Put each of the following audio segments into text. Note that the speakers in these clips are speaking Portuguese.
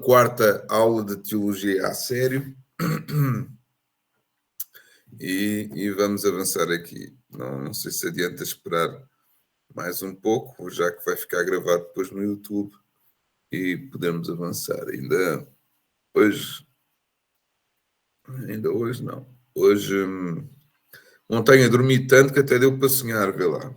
quarta aula de teologia a sério e vamos avançar aqui. Não sei se adianta esperar mais um pouco, já que vai ficar gravado depois no YouTube e podemos avançar. Ainda hoje não. Hoje ontem eu dormi tanto que até deu para sonhar, vê lá.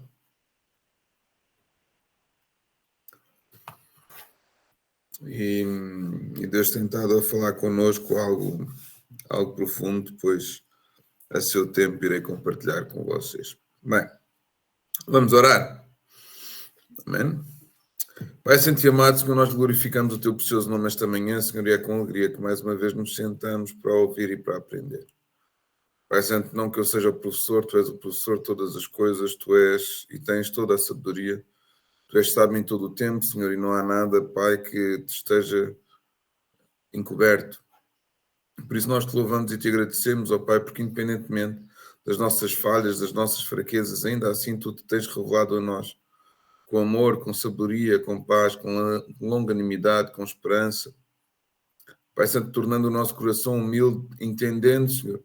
E Deus tem estado a falar connosco algo profundo, depois a seu tempo irei compartilhar com vocês. Bem, vamos orar. Amém? Pai Santo e amado, Senhor, nós glorificamos o Teu precioso nome esta manhã, Senhor, e é com alegria que mais uma vez nos sentamos para ouvir e para aprender. Pai Santo, não que eu seja o professor, Tu és o professor de todas as coisas, Tu és e tens toda a sabedoria, Tu és sábio em todo o tempo, Senhor, e não há nada, Pai, que te esteja encoberto. Por isso nós te louvamos e te agradecemos, ó Pai, porque independentemente das nossas falhas, das nossas fraquezas, ainda assim Tu te tens revelado a nós com amor, com sabedoria, com paz, com longanimidade, com esperança. Pai Santo, tornando o nosso coração humilde, entendendo, Senhor,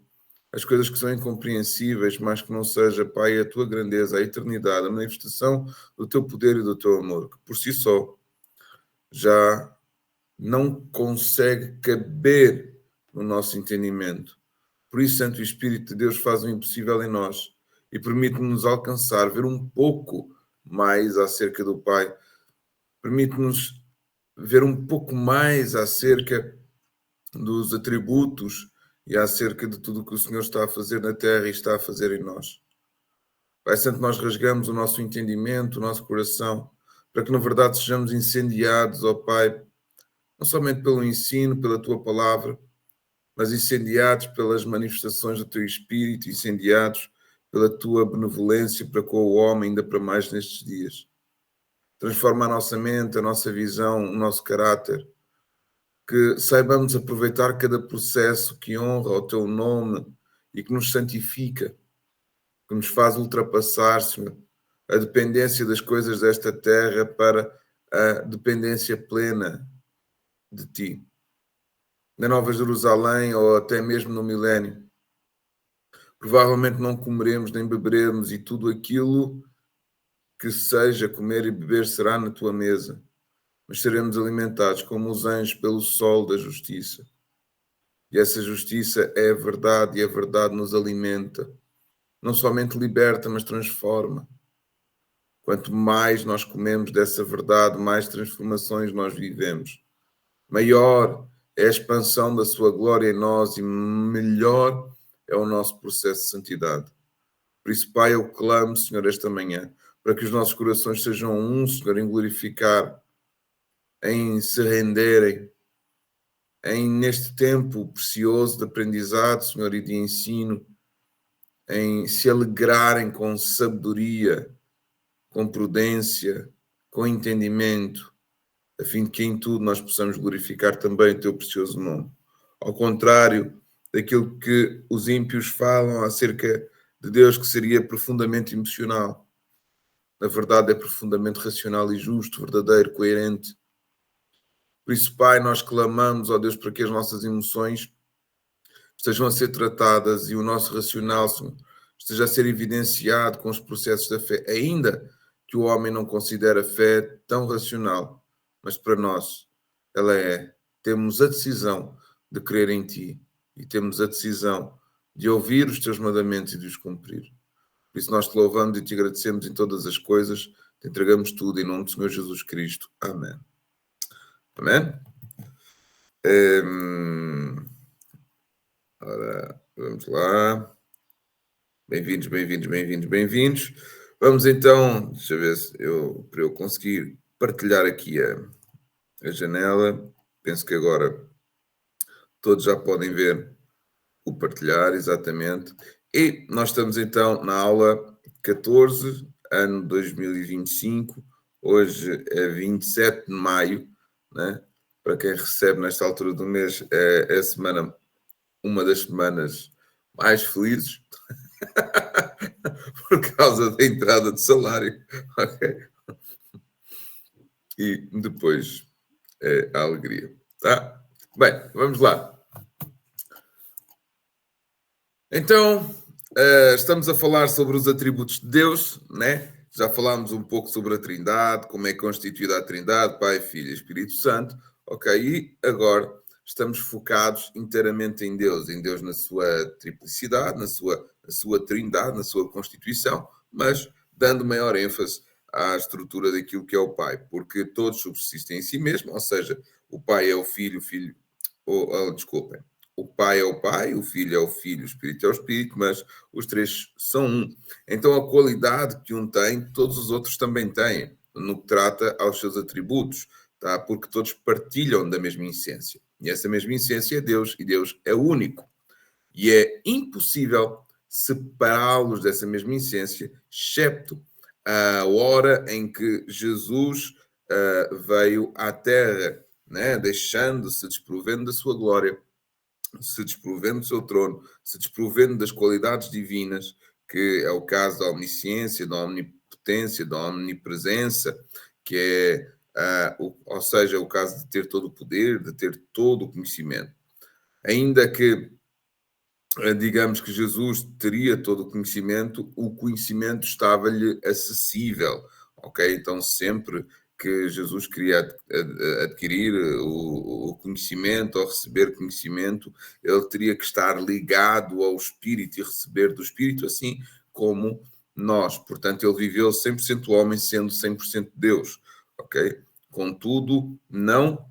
as coisas que são incompreensíveis, mas que não seja, Pai, a Tua grandeza, a eternidade, a manifestação do Teu poder e do Teu amor, que por si só já não consegue caber no nosso entendimento. Por isso, Santo Espírito de Deus faz o impossível em nós e permite-nos alcançar, ver um pouco mais acerca do Pai. Permite-nos ver um pouco mais acerca dos atributos e acerca de tudo o que o Senhor está a fazer na terra e está a fazer em nós. Pai Santo, nós rasgamos o nosso entendimento, o nosso coração, para que na verdade sejamos incendiados, ó Pai, não somente pelo ensino, pela Tua palavra, mas incendiados pelas manifestações do Teu Espírito, incendiados pela Tua benevolência para com o homem, ainda para mais nestes dias. Transforma a nossa mente, a nossa visão, o nosso caráter, que saibamos aproveitar cada processo que honra o Teu nome e que nos santifica, que nos faz ultrapassar, Senhor, a dependência das coisas desta terra para a dependência plena de Ti. Na Nova Jerusalém ou até mesmo no milénio, provavelmente não comeremos nem beberemos e tudo aquilo que seja comer e beber será na Tua mesa, mas seremos alimentados como os anjos pelo sol da justiça. E essa justiça é a verdade e a verdade nos alimenta. Não somente liberta, mas transforma. Quanto mais nós comemos dessa verdade, mais transformações nós vivemos. Maior é a expansão da sua glória em nós e melhor é o nosso processo de santidade. Por isso, Pai, eu clamo, Senhor, esta manhã, para que os nossos corações sejam um, Senhor, em glorificar, em se renderem, neste tempo precioso de aprendizado, Senhor, e de ensino, em se alegrarem com sabedoria, com prudência, com entendimento, a fim de que em tudo nós possamos glorificar também o Teu precioso nome. Ao contrário daquilo que os ímpios falam acerca de Deus, que seria profundamente emocional. Na verdade, é profundamente racional e justo, verdadeiro, coerente. Por isso, Pai, nós clamamos, ó Deus, para que as nossas emoções estejam a ser tratadas e o nosso racional esteja a ser evidenciado com os processos da fé, ainda que o homem não considere a fé tão racional, mas para nós ela é. Temos a decisão de crer em Ti e temos a decisão de ouvir os Teus mandamentos e de os cumprir. Por isso nós te louvamos e te agradecemos em todas as coisas, te entregamos tudo em nome do Senhor Jesus Cristo. Amém. Amém? Ora, vamos lá. Bem-vindos. Vamos então, deixa eu ver se para eu conseguir partilhar aqui a janela. Penso que agora todos já podem ver o partilhar, exatamente. E nós estamos então na aula 14, ano 2025. Hoje é 27 de maio, né? Para quem recebe nesta altura do mês, é a semana, uma das semanas mais felizes, por causa da entrada de salário. Ok? E depois a alegria. Tá? Bem, vamos lá. Então, estamos a falar sobre os atributos de Deus, né? Já falámos um pouco sobre a Trindade, como é constituída a Trindade, Pai, Filho e Espírito Santo. Ok, e agora estamos focados inteiramente em Deus na sua triplicidade, na sua Trindade, na sua constituição, mas dando maior ênfase à estrutura daquilo que é o Pai, porque todos subsistem em si mesmo, ou seja, o Pai é o Filho, desculpem, o Pai é o Pai, o Filho é o Filho, o Espírito é o Espírito, mas os três são um. Então a qualidade que um tem, todos os outros também têm, no que trata aos seus atributos, tá? Porque todos partilham da mesma essência. E essa mesma essência é Deus, e Deus é único. E é impossível separá-los dessa mesma essência, excepto a hora em que Jesus veio à Terra, né? Deixando-se, desprovendo da sua glória, se desprovendo do seu trono, se desprovendo das qualidades divinas, que é o caso da omnisciência, da omnipotência, da omnipresença, que é, ou seja, o caso de ter todo o poder, de ter todo o conhecimento. Ainda que digamos que Jesus teria todo o conhecimento estava-lhe acessível, ok? Então, sempre que Jesus queria adquirir o conhecimento ou receber conhecimento, ele teria que estar ligado ao Espírito e receber do Espírito, assim como nós. Portanto, ele viveu 100% homem, sendo 100% Deus, ok? Contudo, não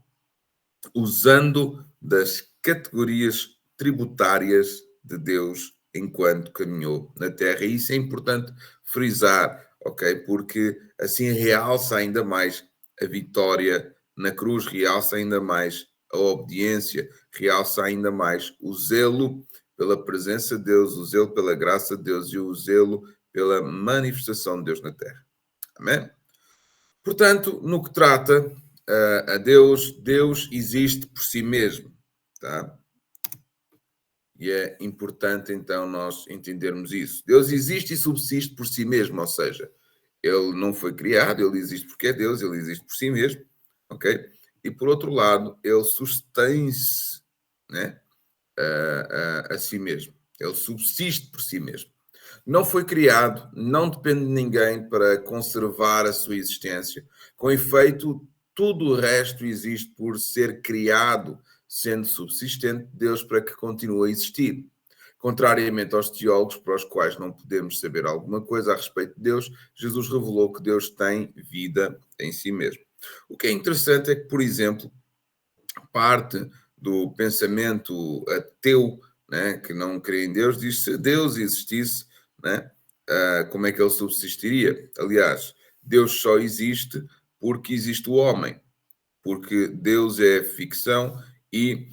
usando das categorias tributárias de Deus enquanto caminhou na Terra. E isso é importante frisar, ok? Porque assim realça ainda mais a vitória na cruz, realça ainda mais a obediência, realça ainda mais o zelo pela presença de Deus, o zelo pela graça de Deus e o zelo pela manifestação de Deus na Terra. Amém? Portanto, no que trata a Deus, Deus existe por si mesmo, tá? E é importante então nós entendermos isso. Deus existe e subsiste por si mesmo, ou seja, ele não foi criado, ele existe porque é Deus, ele existe por si mesmo, ok? E por outro lado, ele sustém-se, né, a si mesmo. Ele subsiste por si mesmo. Não foi criado, não depende de ninguém para conservar a sua existência. Com efeito, tudo o resto existe por ser criado, sendo subsistente de Deus para que continue a existir. Contrariamente aos teólogos, para os quais não podemos saber alguma coisa a respeito de Deus, Jesus revelou que Deus tem vida em si mesmo. O que é interessante é que, por exemplo, parte do pensamento ateu, né, que não crê em Deus, diz se Deus existisse, né, como é que ele subsistiria? Aliás, Deus só existe porque existe o homem, porque Deus é ficção e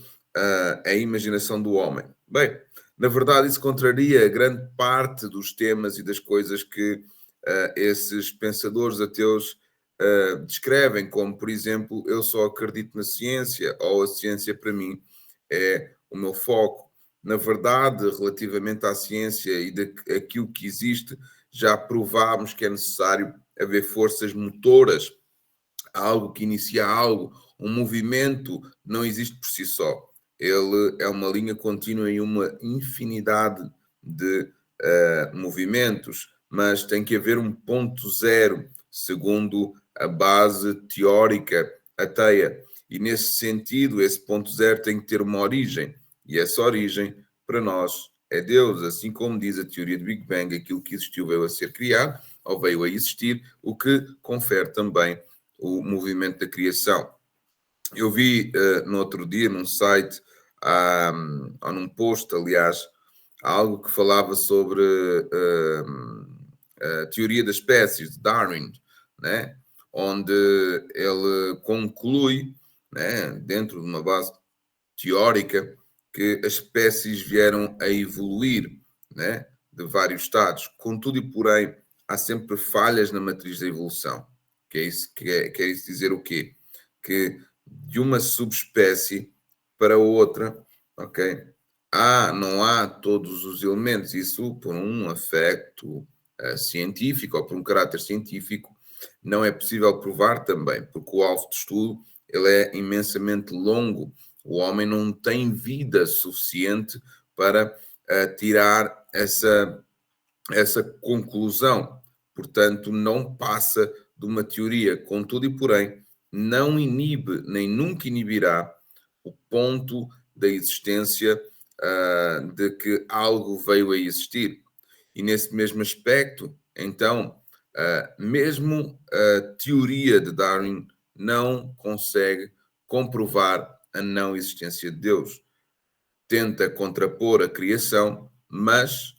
é a imaginação do homem. Bem, na verdade, isso contraria grande parte dos temas e das coisas que esses pensadores ateus descrevem, como, por exemplo, eu só acredito na ciência, ou a ciência para mim é o meu foco. Na verdade, relativamente à ciência e daquilo que existe, já provámos que é necessário haver forças motoras, algo que inicia algo, um movimento não existe por si só. Ele é uma linha contínua em uma infinidade de movimentos, mas tem que haver um ponto zero, segundo a base teórica ateia. E nesse sentido, esse ponto zero tem que ter uma origem. E essa origem, para nós, é Deus. Assim como diz a teoria do Big Bang, aquilo que existiu veio a ser criado, ou veio a existir, o que confere também o movimento da criação. Eu vi no outro dia, num site, ou num post, aliás, algo que falava sobre a teoria das espécies, de Darwin, né? Onde ele conclui, né, dentro de uma base teórica, que as espécies vieram a evoluir, né, de vários estados. Contudo e porém, há sempre falhas na matriz da evolução. Que é isso, quer isso dizer o quê? Que de uma subespécie para outra, ok? Não há todos os elementos, isso por um aspecto científico ou por um caráter científico, não é possível provar também, porque o alvo de estudo ele é imensamente longo. O homem não tem vida suficiente para tirar essa conclusão. Portanto, não passa de uma teoria. Contudo e porém, não inibe, nem nunca inibirá o ponto da existência de que algo veio a existir. E nesse mesmo aspecto, então, mesmo a teoria de Darwin não consegue comprovar a não existência de Deus. Tenta contrapor a criação, mas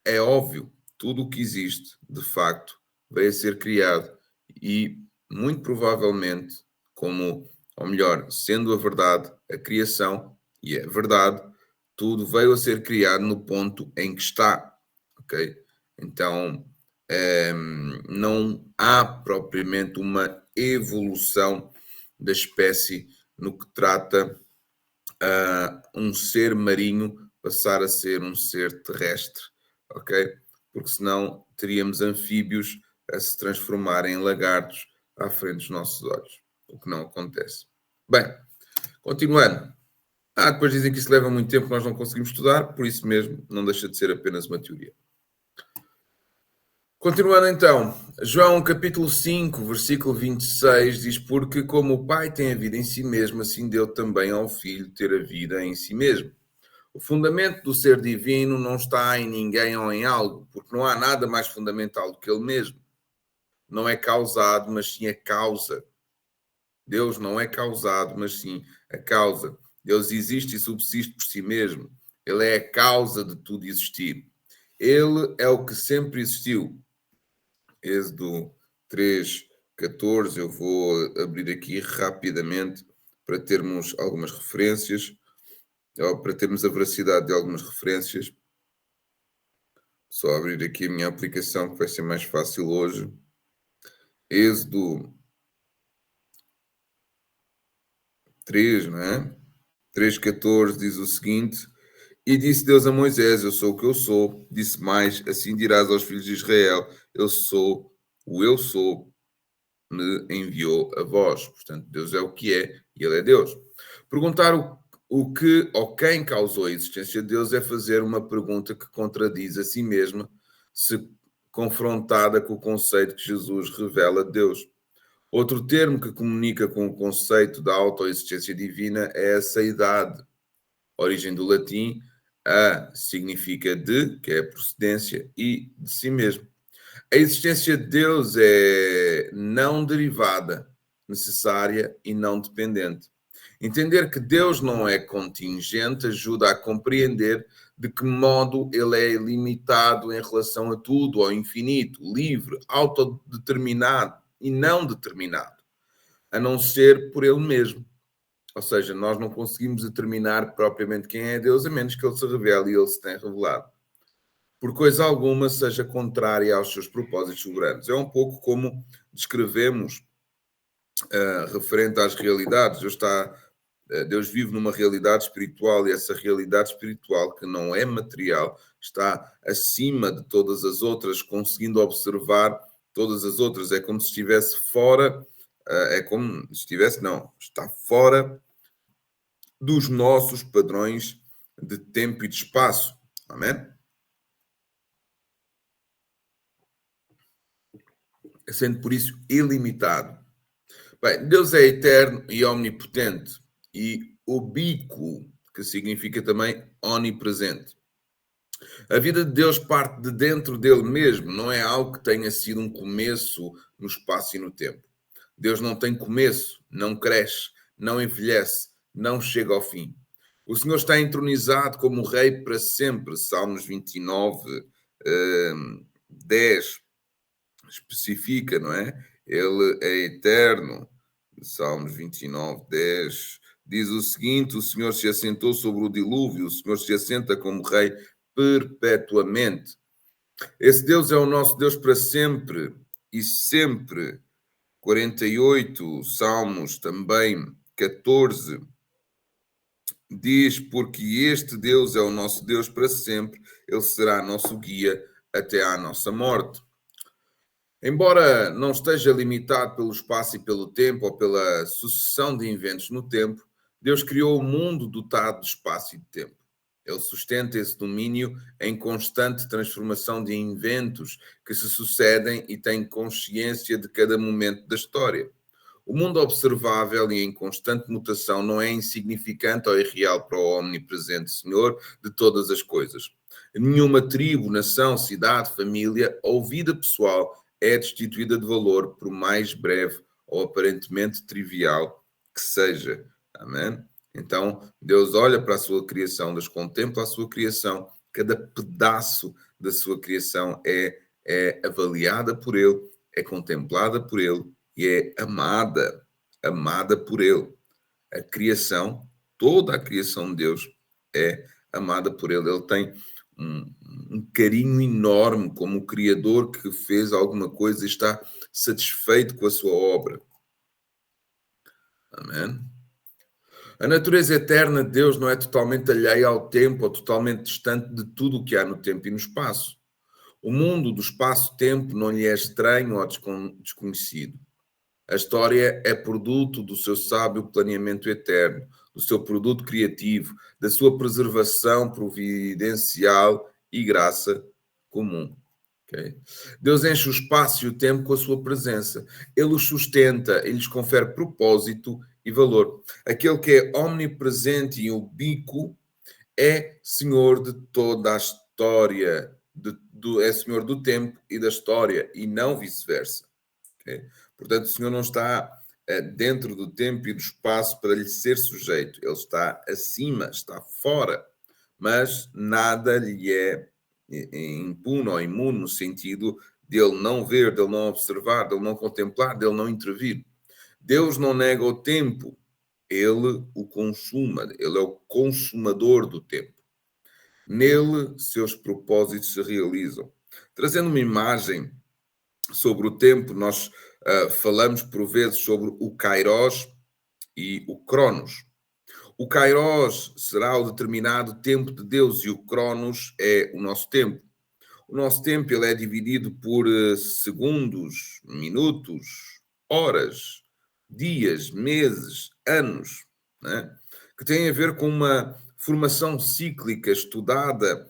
é óbvio, tudo o que existe, de facto, veio a ser criado e, muito provavelmente, como, ou melhor, sendo a verdade, a criação, e é verdade, tudo veio a ser criado no ponto em que está, ok? Então, não há propriamente uma evolução da espécie no que trata a um ser marinho passar a ser um ser terrestre, ok? Porque senão teríamos anfíbios a se transformarem em lagartos à frente dos nossos olhos, o que não acontece. Bem, continuando. Depois dizem que isso leva muito tempo, nós não conseguimos estudar, por isso mesmo não deixa de ser apenas uma teoria. Continuando então, João capítulo 5, versículo 26 diz: Porque como o Pai tem a vida em si mesmo, assim deu também ao Filho ter a vida em si mesmo. O fundamento do ser divino não está em ninguém ou em algo, porque não há nada mais fundamental do que ele mesmo. Não é causado, mas sim a causa. Deus não é causado, mas sim a causa. Deus existe e subsiste por si mesmo. Ele é a causa de tudo existir. Ele é o que sempre existiu. Êxodo 3:14. Eu vou abrir aqui rapidamente para termos algumas referências, ou para termos a veracidade de algumas referências. Só abrir aqui a minha aplicação que vai ser mais fácil hoje. Êxodo 3, não é? 3:14 diz o seguinte: E disse Deus a Moisés: Eu sou o que eu sou. Disse mais: Assim dirás aos filhos de Israel: eu sou, me enviou a vós. Portanto, Deus é o que é e Ele é Deus. Perguntar o que ou quem causou a existência de Deus é fazer uma pergunta que contradiz a si mesma, se confrontada com o conceito que Jesus revela de Deus. Outro termo que comunica com o conceito da autoexistência divina é a seidade. Origem do latim, a significa de, que é a procedência, e de si mesmo. A existência de Deus é não derivada, necessária e não dependente. Entender que Deus não é contingente ajuda a compreender de que modo ele é ilimitado em relação a tudo, ao infinito, livre, autodeterminado e não determinado, a não ser por ele mesmo. Ou seja, nós não conseguimos determinar propriamente quem é Deus, a menos que ele se revele e ele se tenha revelado. Por coisa alguma seja contrária aos seus propósitos soberanos. É um pouco como descrevemos referente às realidades. Deus vive numa realidade espiritual e essa realidade espiritual, que não é material, está acima de todas as outras, conseguindo observar todas as outras. É como se estivesse fora, é como se estivesse, não, está fora dos nossos padrões de tempo e de espaço. Amém? Sendo por isso ilimitado. Bem, Deus é eterno e omnipotente e ubíquo, que significa também onipresente. A vida de Deus parte de dentro dele mesmo, não é algo que tenha sido um começo no espaço e no tempo. Deus não tem começo, não cresce, não envelhece, não chega ao fim. O Senhor está entronizado como rei para sempre. Salmos 29, 10 especifica, não é? Ele é eterno. Salmos 29, 10 diz o seguinte: O Senhor se assentou sobre o dilúvio, o Senhor se assenta como rei perpetuamente. Esse Deus é o nosso Deus para sempre e sempre. 48, Salmos também 14 diz: Porque este Deus é o nosso Deus para sempre, ele será nosso guia até à nossa morte. Embora não esteja limitado pelo espaço e pelo tempo, ou pela sucessão de eventos no tempo, Deus criou o mundo dotado de espaço e de tempo. Ele sustenta esse domínio em constante transformação de eventos que se sucedem e tem consciência de cada momento da história. O mundo observável e em constante mutação não é insignificante ou irreal para o omnipresente Senhor de todas as coisas. Nenhuma tribo, nação, cidade, família ou vida pessoal é destituída de valor, por mais breve ou aparentemente trivial que seja. Amém? Então, Deus olha para a sua criação, Deus contempla a sua criação, cada pedaço da sua criação é avaliada por Ele, é contemplada por Ele e é amada por Ele. A criação, toda a criação de Deus é amada por Ele. Ele tem um carinho enorme como o Criador que fez alguma coisa e está satisfeito com a sua obra. Amém? A natureza eterna de Deus não é totalmente alheia ao tempo ou totalmente distante de tudo o que há no tempo e no espaço. O mundo do espaço-tempo não lhe é estranho ou desconhecido. A história é produto do seu sábio planeamento eterno, do seu produto criativo, da sua preservação providencial e graça comum. Okay? Deus enche o espaço e o tempo com a sua presença. Ele os sustenta, ele lhes confere propósito e valor. Aquele que é omnipresente e ubíquo é Senhor de toda a história, é Senhor do tempo e da história, e não vice-versa. Okay? Portanto, o Senhor não está dentro do tempo e do espaço para lhe ser sujeito. Ele está acima, está fora. Mas nada lhe é impune ou imune no sentido dele não ver, dele não observar, dele não contemplar, dele não intervir. Deus não nega o tempo, ele o consuma, ele é o consumador do tempo. Nele, seus propósitos se realizam. Trazendo uma imagem sobre o tempo, nós falamos por vezes sobre o Kairos e o Cronos. O Kairos será o determinado tempo de Deus e o Cronos é o nosso tempo. O nosso tempo ele é dividido por segundos, minutos, horas, dias, meses, anos, né? Que tem a ver com uma formação cíclica estudada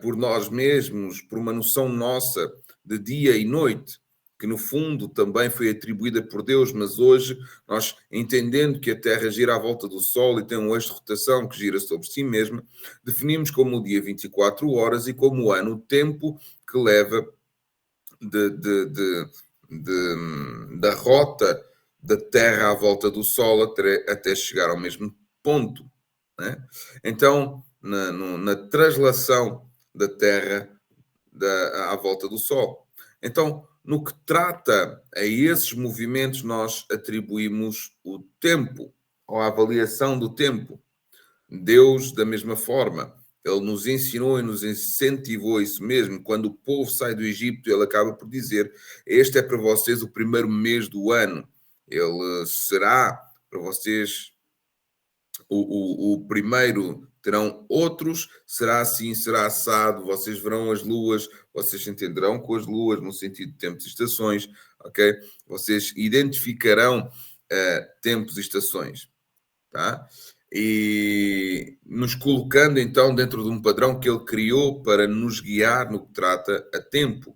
por nós mesmos, por uma noção nossa de dia e noite, que no fundo também foi atribuída por Deus, mas hoje nós, entendendo que a Terra gira à volta do Sol e tem um eixo de rotação que gira sobre si mesma, definimos como o dia 24 horas e como o ano o tempo que leva da rota da Terra à volta do Sol até chegar ao mesmo ponto. Né? Então, na translação da Terra à volta do Sol. Então, no que trata a esses movimentos, nós atribuímos o tempo, ou a avaliação do tempo. Deus, da mesma forma, ele nos ensinou e nos incentivou isso mesmo. Quando o povo sai do Egito, ele acaba por dizer: este é para vocês o primeiro mês do ano. Ele será para vocês o primeiro, terão outros, será assim, será assado, vocês verão as luas, vocês se entenderão com as luas, no sentido de tempos e estações, ok? Vocês identificarão tempos e estações, tá? E nos colocando então dentro de um padrão que ele criou para nos guiar no que trata a tempo,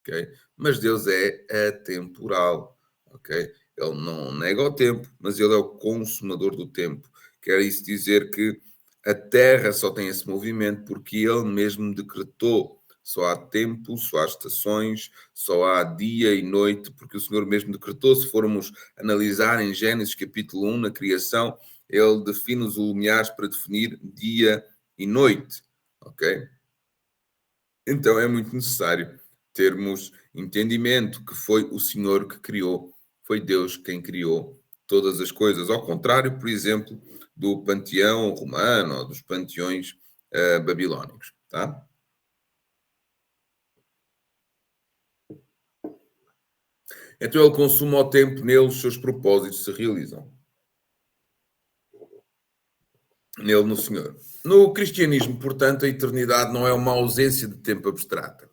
ok? Mas Deus é atemporal, ok? Ele não nega o tempo, mas ele é o consumador do tempo. Quer isso dizer que a Terra só tem esse movimento porque ele mesmo decretou. Só há tempo, só há estações, só há dia e noite, porque o Senhor mesmo decretou. Se formos analisar em Gênesis capítulo 1, na criação, ele define os lumiares para definir dia e noite, ok? Então é muito necessário termos entendimento que foi o Senhor que criou, foi Deus quem criou todas as coisas. Ao contrário, por exemplo, do panteão romano ou dos panteões babilónicos, tá? Então ele consuma o tempo, nele os seus propósitos se realizam. Nele, no Senhor. No cristianismo, portanto, a eternidade não é uma ausência de tempo abstrata.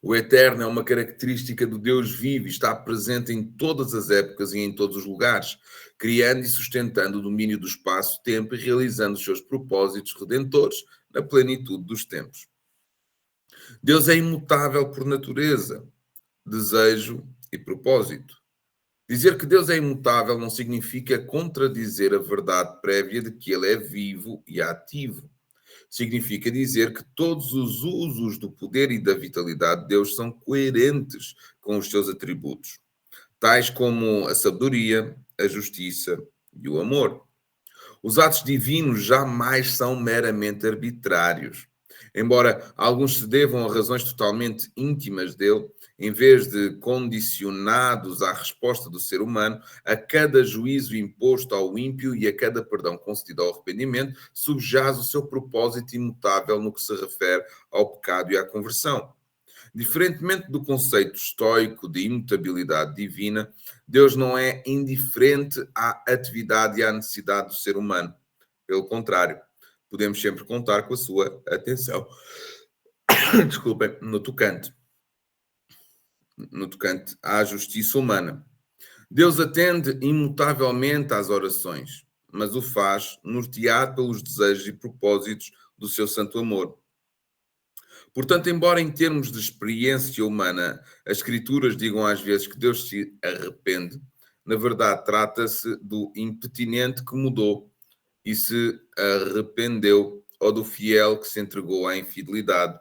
O eterno é uma característica do Deus vivo e está presente em todas as épocas e em todos os lugares, criando e sustentando o domínio do espaço-tempo e realizando os seus propósitos redentores na plenitude dos tempos. Deus é imutável por natureza, desejo e propósito. Dizer que Deus é imutável não significa contradizer a verdade prévia de que ele é vivo e ativo. Significa dizer que todos os usos do poder e da vitalidade de Deus são coerentes com os seus atributos, tais como a sabedoria, a justiça e o amor. Os atos divinos jamais são meramente arbitrários. Embora alguns se devam a razões totalmente íntimas dele, em vez de condicionados à resposta do ser humano, a cada juízo imposto ao ímpio e a cada perdão concedido ao arrependimento, subjaz o seu propósito imutável no que se refere ao pecado e à conversão. Diferentemente do conceito estoico de imutabilidade divina, Deus não é indiferente à atividade e à necessidade do ser humano. Pelo contrário, podemos sempre contar com a sua atenção. Desculpem, no tocante à justiça humana. Deus atende imutavelmente às orações, mas o faz norteado pelos desejos e propósitos do seu santo amor. Portanto, embora em termos de experiência humana as Escrituras digam às vezes que Deus se arrepende, na verdade trata-se do impertinente que mudou e se arrependeu, ou do fiel que se entregou à infidelidade.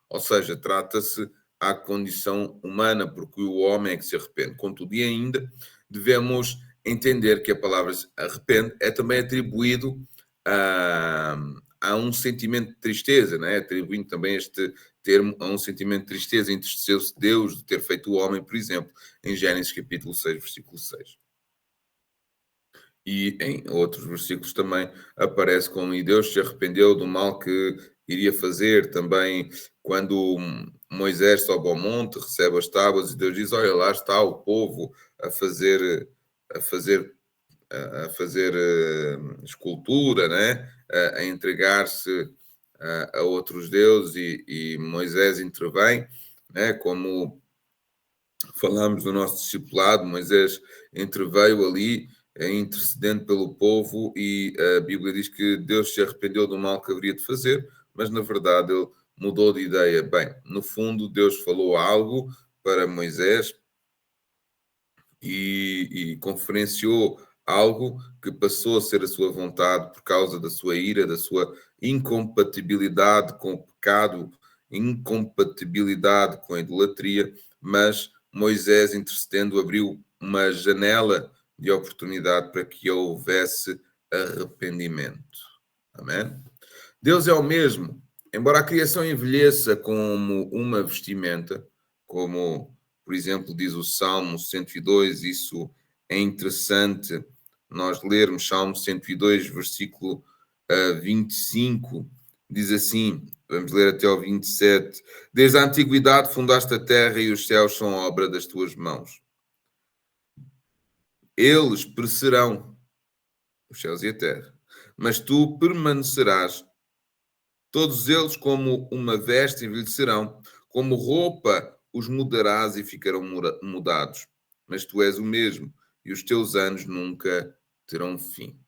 Ou seja, trata-se à condição humana, porque o homem é que se arrepende. Contudo, e ainda, devemos entender que a palavra arrepende é também atribuído a um sentimento de tristeza, não é? Atribuindo também este termo a um sentimento de tristeza. Entristeceu-se Deus de ter feito o homem, por exemplo, em Gênesis capítulo 6, versículo 6. E em outros versículos também aparece como e Deus se arrependeu do mal que iria fazer. Também quando Moisés sobe ao monte, recebe as tábuas e Deus diz, olha, lá está o povo a fazer escultura, né? A entregar-se a outros deuses e Moisés intervém, né? Como falamos do nosso discipulado, Moisés interveio ali, intercedendo pelo povo, e a Bíblia diz que Deus se arrependeu do mal que haveria de fazer, mas na verdade ele mudou de ideia. Bem, no fundo, Deus falou algo para Moisés e conferenciou algo que passou a ser a sua vontade por causa da sua ira, da sua incompatibilidade com o pecado, incompatibilidade com a idolatria, mas Moisés, intercedendo, abriu uma janela de oportunidade para que houvesse arrependimento. Amém? Deus é o mesmo. Embora a criação envelheça como uma vestimenta, como, por exemplo, diz o Salmo 102, isso é interessante nós lermos Salmo 102, versículo 25, diz assim, vamos ler até ao 27, desde a antiguidade fundaste a terra e os céus são obra das tuas mãos. Eles perecerão, os céus e a terra, mas tu permanecerás. Todos eles, como uma veste, envelhecerão, como roupa os mudarás e ficarão mudados. Mas tu és o mesmo, e os teus anos nunca terão fim.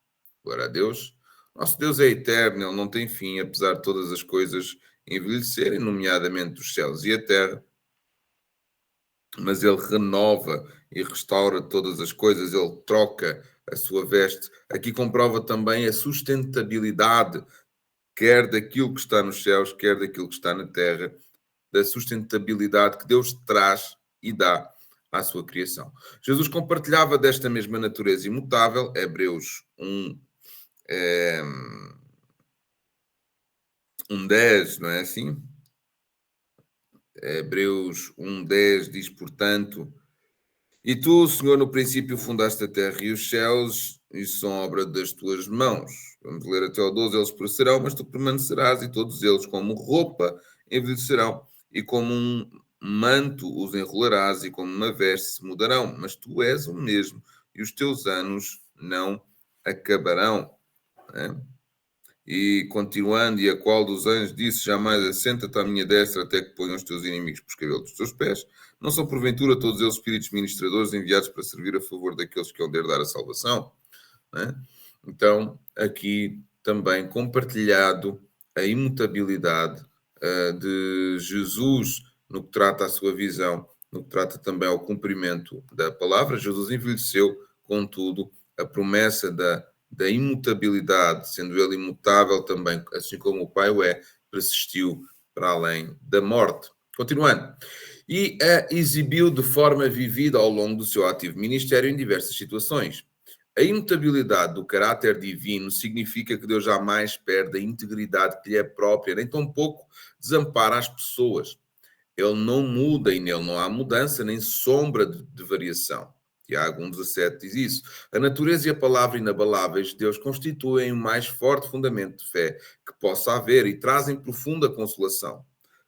Glória a Deus. Nosso Deus é eterno, ele não tem fim, apesar de todas as coisas envelhecerem, nomeadamente os céus e a terra. Mas ele renova e restaura todas as coisas, ele troca a sua veste. Aqui comprova também a sustentabilidade, quer daquilo que está nos céus, quer daquilo que está na terra, da sustentabilidade que Deus traz e dá à sua criação. Jesus compartilhava desta mesma natureza imutável, Hebreus 1:10, não é assim? Hebreus 1:10 diz, portanto, e tu, Senhor, no princípio fundaste a terra e os céus, e são obra das tuas mãos. Vamos ler até ao 12, eles perecerão, mas tu permanecerás, e todos eles, como roupa, envelhecerão, e como um manto os enrolarás, e como uma veste se mudarão. Mas tu és o mesmo, e os teus anos não acabarão. Né? E continuando, e a qual dos anjos disse: jamais assenta-te à minha destra até que ponham os teus inimigos por escabelo dos teus pés. Não são porventura todos eles espíritos ministradores enviados para servir a favor daqueles que hão de herdar a salvação? Não é? Então, aqui também compartilhado a imutabilidade de Jesus no que trata à sua visão, no que trata também ao cumprimento da palavra. Jesus envelheceu, contudo, a promessa da imutabilidade, sendo ele imutável também, assim como o Pai o é, persistiu para além da morte. Continuando. E a exibiu de forma vivida ao longo do seu ativo ministério em diversas situações. A imutabilidade do caráter divino significa que Deus jamais perde a integridade que lhe é própria, nem tampouco desampara as pessoas. Ele não muda e nele não há mudança nem sombra de variação. Tiago 1,17 diz isso. A natureza e a palavra inabaláveis de Deus constituem o mais forte fundamento de fé que possa haver e trazem profunda consolação.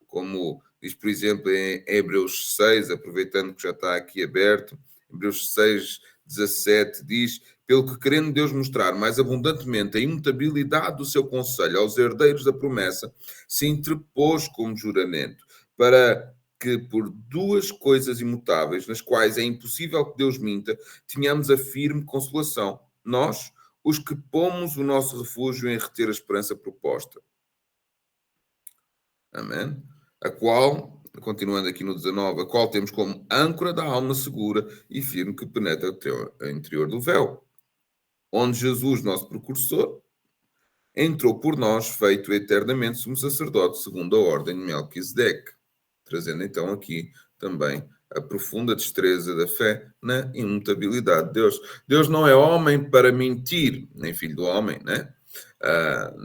Como diz, por exemplo, em Hebreus 6, aproveitando que já está aqui aberto, Hebreus 6, 17 diz: pelo que querendo Deus mostrar mais abundantemente a imutabilidade do seu conselho aos herdeiros da promessa, se interpôs como juramento, para que por duas coisas imutáveis, nas quais é impossível que Deus minta, tenhamos a firme consolação, nós, os que pomos o nosso refúgio em reter a esperança proposta. Amém? A qual, continuando aqui no 19, a qual temos como âncora da alma segura e firme que penetra o interior do véu, onde Jesus, nosso precursor, entrou por nós, feito eternamente sumo sacerdote, segundo a ordem de Melquisedeque, trazendo então aqui também a profunda destreza da fé na imutabilidade de Deus. Deus não é homem para mentir, nem filho do homem, né?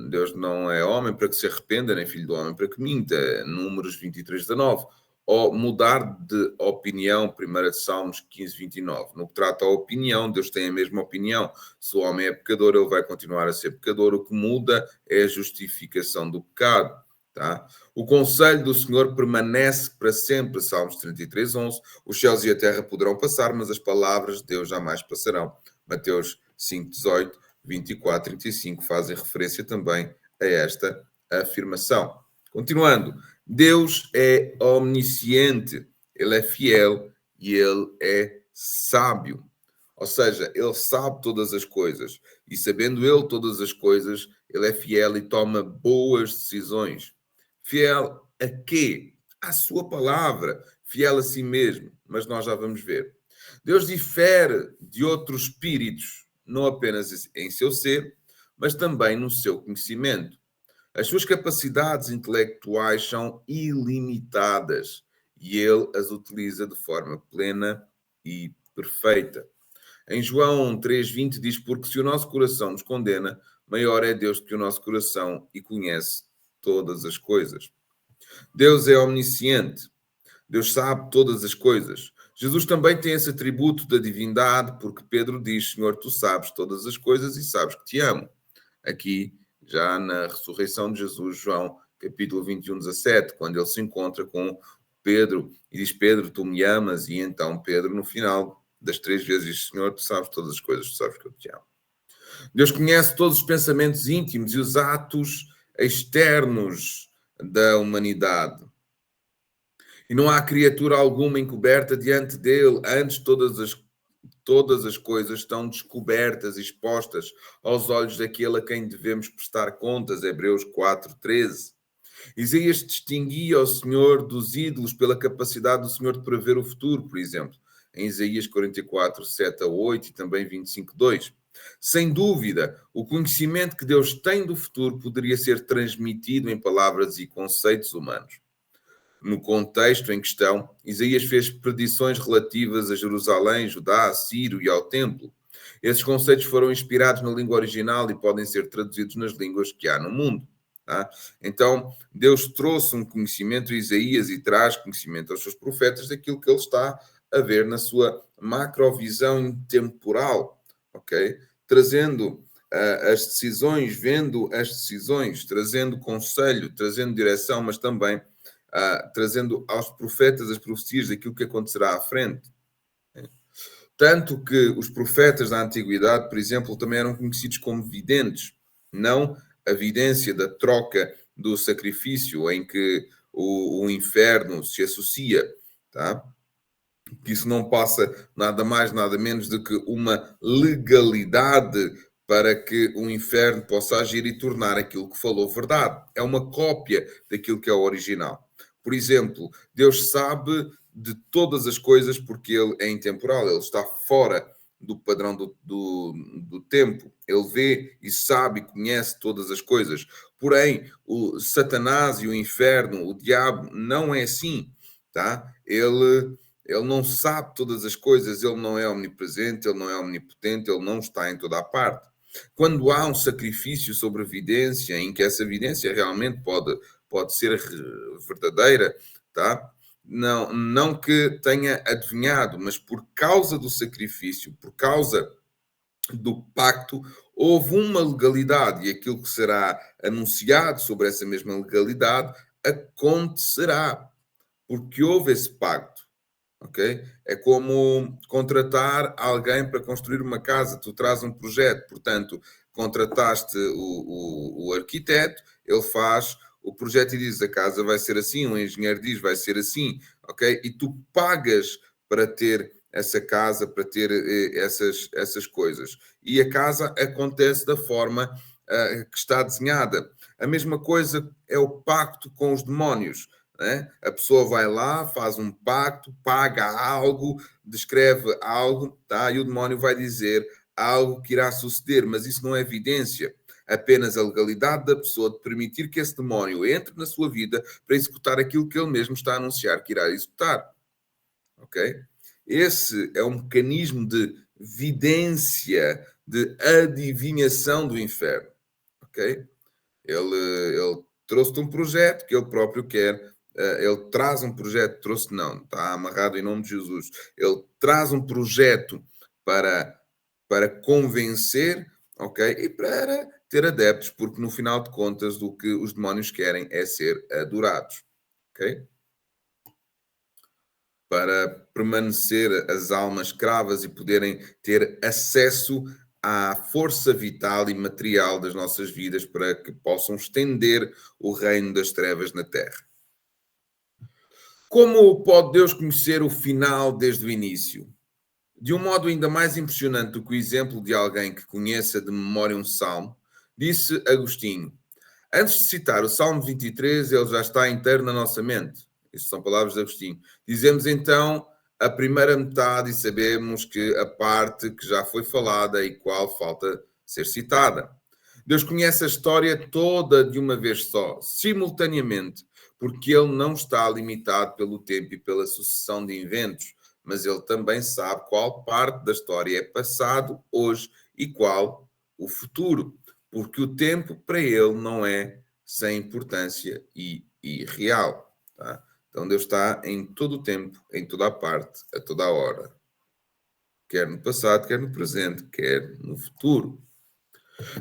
Deus não é homem para que se arrependa, nem filho do homem para que minta. Números 23, 19. Ou mudar de opinião, 1 Salmos 15, 29. No que trata a opinião, Deus tem a mesma opinião. Se o homem é pecador, ele vai continuar a ser pecador. O que muda é a justificação do pecado. Tá? O conselho do Senhor permanece para sempre, Salmos 33, 11. Os céus e a terra poderão passar, mas as palavras de Deus jamais passarão. Mateus 5, 18, 24, 35 fazem referência também a esta afirmação. Continuando, Deus é omnisciente, ele é fiel e ele é sábio. Ou seja, ele sabe todas as coisas e sabendo ele todas as coisas, ele é fiel e toma boas decisões. Fiel a quê? À sua palavra, fiel a si mesmo, mas nós já vamos ver. Deus difere de outros espíritos, não apenas em seu ser, mas também no seu conhecimento. As suas capacidades intelectuais são ilimitadas e ele as utiliza de forma plena e perfeita. Em João 3,20 diz: porque se o nosso coração nos condena, maior é Deus que o nosso coração e conhece todas as coisas. Deus é omnisciente. Deus sabe todas as coisas. Jesus também tem esse atributo da divindade, porque Pedro diz: Senhor, tu sabes todas as coisas e sabes que te amo. Aqui, já na ressurreição de Jesus, João, capítulo 21, 17, quando ele se encontra com Pedro e diz: Pedro, tu me amas? E então Pedro, no final das 3 vezes, diz: Senhor, tu sabes todas as coisas, tu sabes que eu te amo. Deus conhece todos os pensamentos íntimos e os atos externos da humanidade. E não há criatura alguma encoberta diante dele, antes todas as coisas estão descobertas e expostas aos olhos daquele a quem devemos prestar contas, Hebreus 4, 13. Isaías distinguia o Senhor dos ídolos pela capacidade do Senhor de prever o futuro, por exemplo, em Isaías 44, 7 a 8 e também 25, 2. Sem dúvida, o conhecimento que Deus tem do futuro poderia ser transmitido em palavras e conceitos humanos. No contexto em questão, Isaías fez predições relativas a Jerusalém, Judá, a Ciro e ao templo. Esses conceitos foram inspirados na língua original e podem ser traduzidos nas línguas que há no mundo. Tá? Então, Deus trouxe um conhecimento a Isaías e traz conhecimento aos seus profetas daquilo que ele está a ver na sua macrovisão intemporal, ok? Trazendo as decisões, vendo as decisões, trazendo conselho, trazendo direção, mas também trazendo aos profetas as profecias daquilo que acontecerá à frente. Tanto que os profetas da antiguidade, por exemplo, também eram conhecidos como videntes, não a evidência da troca do sacrifício em que o inferno se associa, tá? Que isso não passa nada mais, nada menos do que uma legalidade para que o inferno possa agir e tornar aquilo que falou verdade. É uma cópia daquilo que é o original. Por exemplo, Deus sabe de todas as coisas porque Ele é intemporal, Ele está fora do padrão do tempo. Ele vê e sabe e conhece todas as coisas. Porém, o Satanás e o inferno, o diabo, não é assim, tá? Ele não sabe todas as coisas, ele não é omnipresente, ele não é omnipotente, ele não está em toda a parte. Quando há um sacrifício sobre evidência, em que essa evidência realmente pode ser verdadeira, tá? Não que tenha adivinhado, mas por causa do sacrifício, por causa do pacto, houve uma legalidade e aquilo que será anunciado sobre essa mesma legalidade acontecerá, porque houve esse pacto. Ok? É como contratar alguém para construir uma casa. Tu traz um projeto, portanto, contrataste o arquiteto, ele faz o projeto e diz a casa vai ser assim, o engenheiro diz vai ser assim, ok? E tu pagas para ter essa casa, para ter essas coisas. E a casa acontece da forma que está desenhada. A mesma coisa é o pacto com os demónios. Né? A pessoa vai lá, faz um pacto, paga algo, descreve algo, tá? E o demónio vai dizer algo que irá suceder, mas isso não é evidência. Apenas a legalidade da pessoa de permitir que esse demónio entre na sua vida para executar aquilo que ele mesmo está a anunciar que irá executar. Ok? Esse é um mecanismo de vidência, de adivinhação do inferno. Ok? Ele trouxe-te um projeto que ele próprio quer. Ele traz um projeto, trouxe não, está amarrado em nome de Jesus. Ele traz um projeto para convencer, ok? E para ter adeptos, porque no final de contas o que os demónios querem é ser adorados, ok? Para permanecer as almas escravas e poderem ter acesso à força vital e material das nossas vidas para que possam estender o reino das trevas na terra. Como pode Deus conhecer o final desde o início? De um modo ainda mais impressionante do que o exemplo de alguém que conheça de memória um salmo, disse Agostinho: antes de citar o Salmo 23, ele já está inteiro na nossa mente. Isto são palavras de Agostinho. Dizemos então a primeira metade e sabemos que a parte que já foi falada e qual falta ser citada. Deus conhece a história toda de uma vez só, simultaneamente, porque ele não está limitado pelo tempo e pela sucessão de eventos, mas ele também sabe qual parte da história é passado, hoje, e qual o futuro, porque o tempo para ele não é sem importância e real. Tá? Então Deus está em todo o tempo, em toda a parte, a toda a hora. Quer no passado, quer no presente, quer no futuro.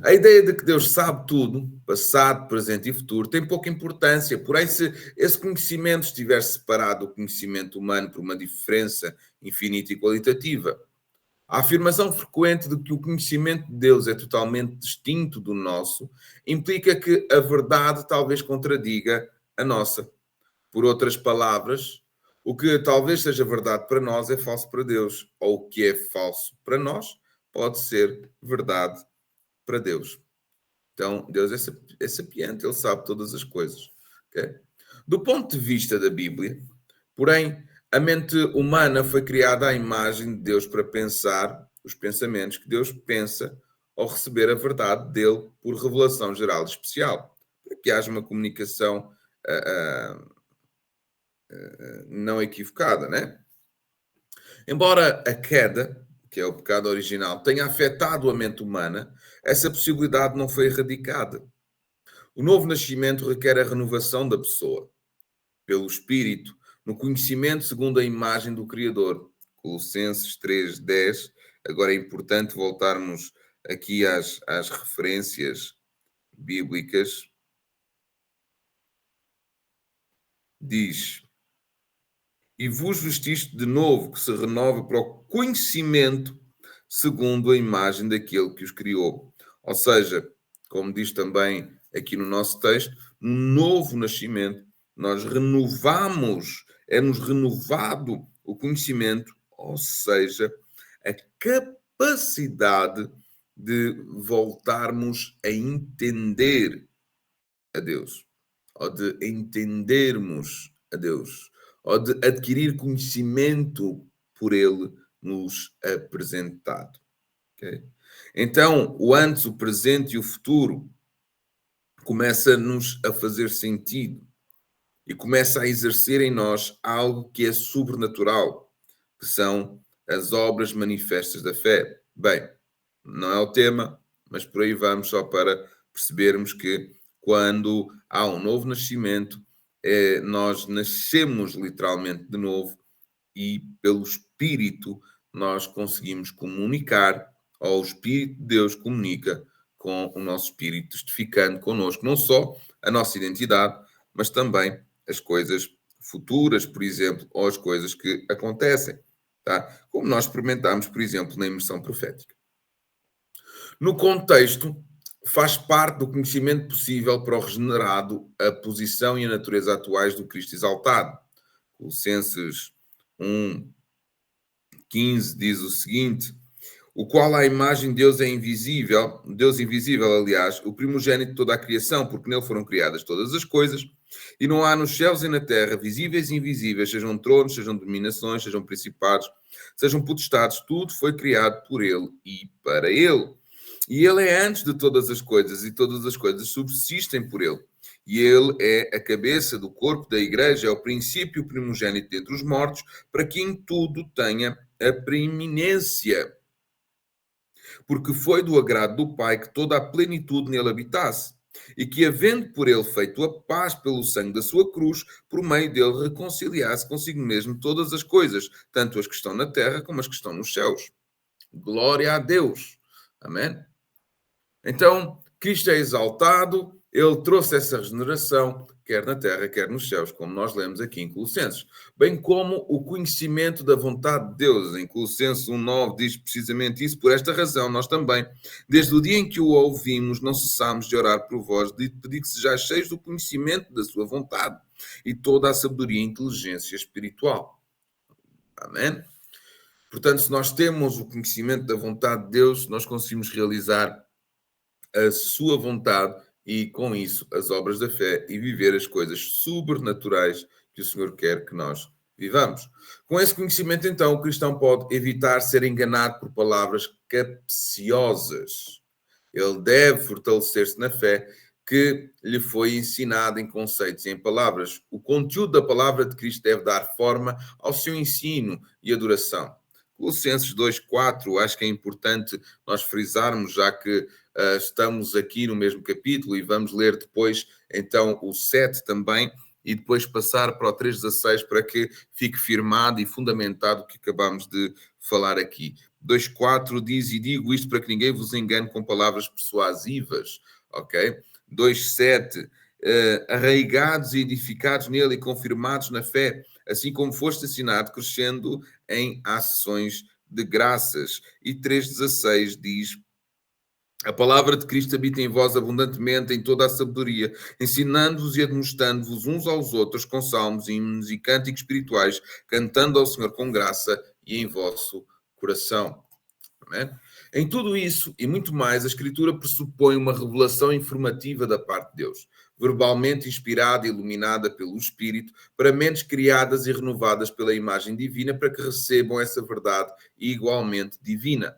A ideia de que Deus sabe tudo, passado, presente e futuro, tem pouca importância. Porém, se esse conhecimento estiver separado do conhecimento humano por uma diferença infinita e qualitativa, a afirmação frequente de que o conhecimento de Deus é totalmente distinto do nosso implica que a verdade talvez contradiga a nossa. Por outras palavras, o que talvez seja verdade para nós é falso para Deus, ou o que é falso para nós pode ser verdade para Deus. Então, Deus é sapiente, ele sabe todas as coisas. Okay? Do ponto de vista da Bíblia, porém, a mente humana foi criada à imagem de Deus para pensar os pensamentos que Deus pensa ao receber a verdade dele por revelação geral e especial, para que haja uma comunicação não equivocada, né? Embora a queda, que é o pecado original, tenha afetado a mente humana, essa possibilidade não foi erradicada. O novo nascimento requer a renovação da pessoa, pelo Espírito, no conhecimento segundo a imagem do Criador. Colossenses 3:10. Agora é importante voltarmos aqui às referências bíblicas. Diz: e vos vestiste de novo, que se renova para o conhecimento segundo a imagem daquele que os criou. Ou seja, como diz também aqui no nosso texto, no novo nascimento, nós renovamos, é-nos renovado o conhecimento, ou seja, a capacidade de voltarmos a entender a Deus, ou de entendermos a Deus, ou de adquirir conhecimento por Ele nos apresentado. Okay? Então, o antes, o presente e o futuro começa-nos a fazer sentido e começa a exercer em nós algo que é sobrenatural, que são as obras manifestas da fé. Bem, não é o tema, mas por aí vamos só para percebermos que quando há um novo nascimento, nós nascemos literalmente de novo e pelo Espírito nós conseguimos comunicar, ou o Espírito de Deus comunica com o nosso espírito, testificando connosco não só a nossa identidade, mas também as coisas futuras, por exemplo, ou as coisas que acontecem, tá? Como nós experimentamos, por exemplo, na imersão profética. No contexto, faz parte do conhecimento possível para o regenerado a posição e a natureza atuais do Cristo exaltado. Colossenses 1:15 diz o seguinte: o qual a imagem de Deus é invisível, Deus invisível, aliás, o primogênito de toda a criação, porque nele foram criadas todas as coisas, e não há nos céus e na terra, visíveis e invisíveis, sejam tronos, sejam dominações, sejam principados, sejam potestades, tudo foi criado por ele e para ele. E ele é antes de todas as coisas, e todas as coisas subsistem por ele. E ele é a cabeça do corpo da igreja, é o princípio primogênito dentre os mortos, para que em tudo tenha a preeminência. Porque foi do agrado do Pai que toda a plenitude nele habitasse, e que, havendo por ele feito a paz pelo sangue da sua cruz, por meio dele reconciliasse consigo mesmo todas as coisas, tanto as que estão na terra como as que estão nos céus. Glória a Deus. Amém? Então, Cristo é exaltado, ele trouxe essa regeneração, quer na terra, quer nos céus, como nós lemos aqui em Colossenses. Bem como o conhecimento da vontade de Deus. Em Colossenses 1:9 diz precisamente isso. Por esta razão, nós também, desde o dia em que o ouvimos, não cessamos de orar por vós, de pedir que sejais cheios do conhecimento da sua vontade e toda a sabedoria e inteligência espiritual. Amém? Portanto, se nós temos o conhecimento da vontade de Deus, nós conseguimos realizar a sua vontade e, com isso, as obras da fé e viver as coisas sobrenaturais que o Senhor quer que nós vivamos. Com esse conhecimento, então, o cristão pode evitar ser enganado por palavras capciosas. Ele deve fortalecer-se na fé que lhe foi ensinada em conceitos e em palavras. O conteúdo da palavra de Cristo deve dar forma ao seu ensino e adoração. Colossenses 2:4, acho que é importante nós frisarmos, já que estamos aqui no mesmo capítulo e vamos ler depois, então, o 7 também, e depois passar para o 3:16 para que fique firmado e fundamentado o que acabamos de falar aqui. 2:4 diz, e digo isto para que ninguém vos engane com palavras persuasivas, ok? 2:7, arraigados e edificados nele e confirmados na fé, assim como foste ensinado, crescendo em ações de graças. E 3:16 diz, a palavra de Cristo habita em vós abundantemente em toda a sabedoria, ensinando-vos e admoestando-vos uns aos outros com salmos, hinos e cânticos espirituais, cantando ao Senhor com graça e em vosso coração. Amém? Em tudo isso e muito mais, a Escritura pressupõe uma revelação informativa da parte de Deus, verbalmente inspirada e iluminada pelo Espírito, para mentes criadas e renovadas pela imagem divina, para que recebam essa verdade igualmente divina.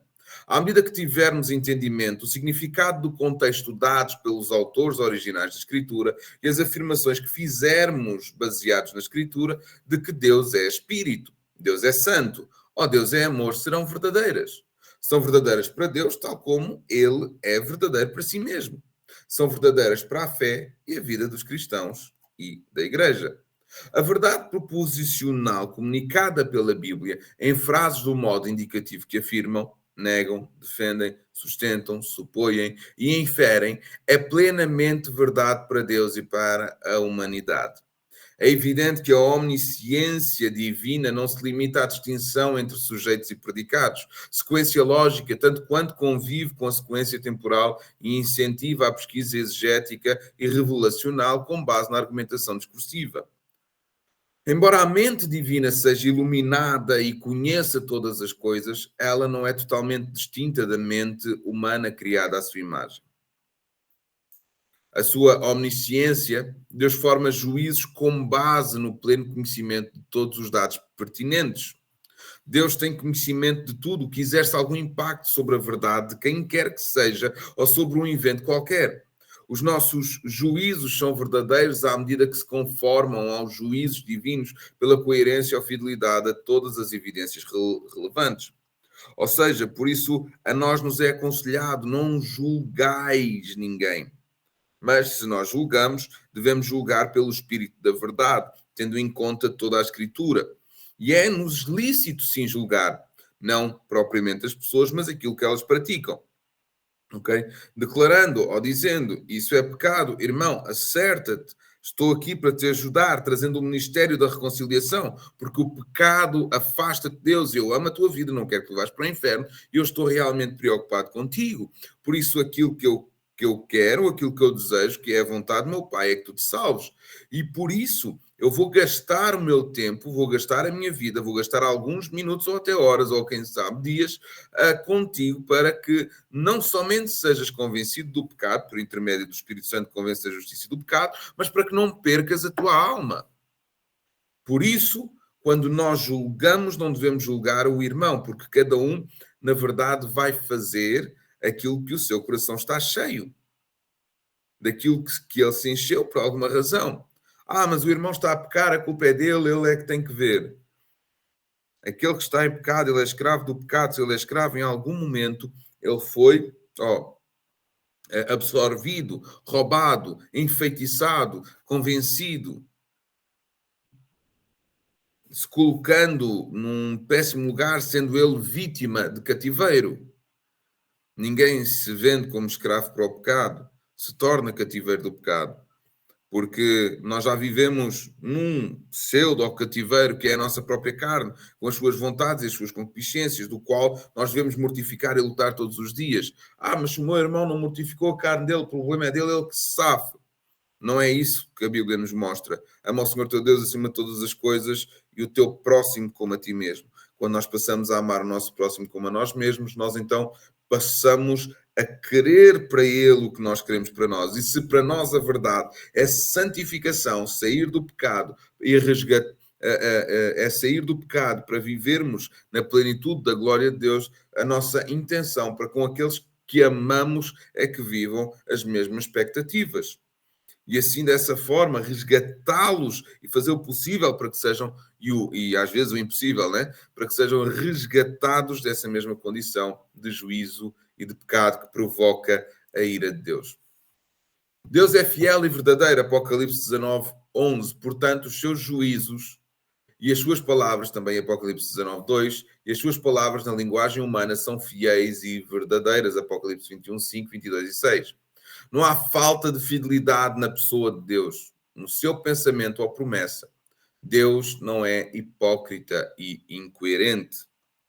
À medida que tivermos entendimento, o significado do contexto dados pelos autores originais da Escritura e as afirmações que fizermos baseados na Escritura de que Deus é Espírito, Deus é Santo, ou Deus é amor, serão verdadeiras. São verdadeiras para Deus, tal como Ele é verdadeiro para si mesmo. São verdadeiras para a fé e a vida dos cristãos e da Igreja. A verdade proposicional comunicada pela Bíblia em frases do modo indicativo que afirmam, negam, defendem, sustentam, supõem e inferem é plenamente verdade para Deus e para a humanidade. É evidente que a omnisciência divina não se limita à distinção entre sujeitos e predicados. Sequência lógica, tanto quanto convive com a sequência temporal e incentiva a pesquisa exegética e revelacional com base na argumentação discursiva. Embora a mente divina seja iluminada e conheça todas as coisas, ela não é totalmente distinta da mente humana criada à sua imagem. A sua omnisciência, Deus forma juízos com base no pleno conhecimento de todos os dados pertinentes. Deus tem conhecimento de tudo que exerce algum impacto sobre a verdade de quem quer que seja ou sobre um evento qualquer. Os nossos juízos são verdadeiros à medida que se conformam aos juízos divinos pela coerência ou fidelidade a todas as evidências relevantes. Ou seja, por isso a nós nos é aconselhado: não julgais ninguém. Mas se nós julgamos, devemos julgar pelo Espírito da Verdade, tendo em conta toda a Escritura. E é-nos lícito, sim, julgar, não propriamente as pessoas, mas aquilo que elas praticam. Ok? Declarando ou dizendo, isso é pecado, irmão, acerta-te, estou aqui para te ajudar, trazendo o ministério da reconciliação, porque o pecado afasta-te de Deus, eu amo a tua vida, não quero que tu vás para o inferno, e eu estou realmente preocupado contigo. Por isso, aquilo que eu quero, aquilo que eu desejo, que é a vontade do meu Pai, é que tu te salves. E por isso, eu vou gastar o meu tempo, vou gastar a minha vida, vou gastar alguns minutos ou até horas, ou quem sabe dias, contigo, para que não somente sejas convencido do pecado, por intermédio do Espírito Santo que convence a justiça do pecado, mas para que não percas a tua alma. Por isso, quando nós julgamos, não devemos julgar o irmão, porque cada um, na verdade, vai fazer aquilo que o seu coração está cheio, daquilo que ele se encheu por alguma razão. Mas o irmão está a pecar, a culpa é dele, ele é que tem que ver. Aquele que está em pecado, ele é escravo do pecado. Se ele é escravo, em algum momento, ele foi absorvido, roubado, enfeitiçado, convencido, se colocando num péssimo lugar, sendo ele vítima de cativeiro. Ninguém se vende como escravo para o pecado, se torna cativeiro do pecado. Porque nós já vivemos num pseudo-cativeiro que é a nossa própria carne, com as suas vontades e as suas concupiscências, do qual nós devemos mortificar e lutar todos os dias. Mas se o meu irmão não mortificou a carne dele, o problema é dele, ele que se safe. Não é isso que a Bíblia nos mostra. Ama o Senhor teu Deus acima de todas as coisas e o teu próximo como a ti mesmo. Quando nós passamos a amar o nosso próximo como a nós mesmos, nós então passamos a querer para ele o que nós queremos para nós. E se para nós a verdade é santificação, sair do pecado e resgatar, é sair do pecado para vivermos na plenitude da glória de Deus, a nossa intenção para com aqueles que amamos é que vivam as mesmas expectativas. E assim, dessa forma, resgatá-los e fazer o possível para que sejam, e às vezes o impossível, né? Para que sejam resgatados dessa mesma condição de juízo e de pecado que provoca a ira de Deus. Deus é fiel e verdadeiro, Apocalipse 19, 11. Portanto, os seus juízos e as suas palavras, também Apocalipse 19, 2, e as suas palavras na linguagem humana são fiéis e verdadeiras, Apocalipse 21, 5, 22 e 6. Não há falta de fidelidade na pessoa de Deus, no seu pensamento ou promessa. Deus não é hipócrita e incoerente.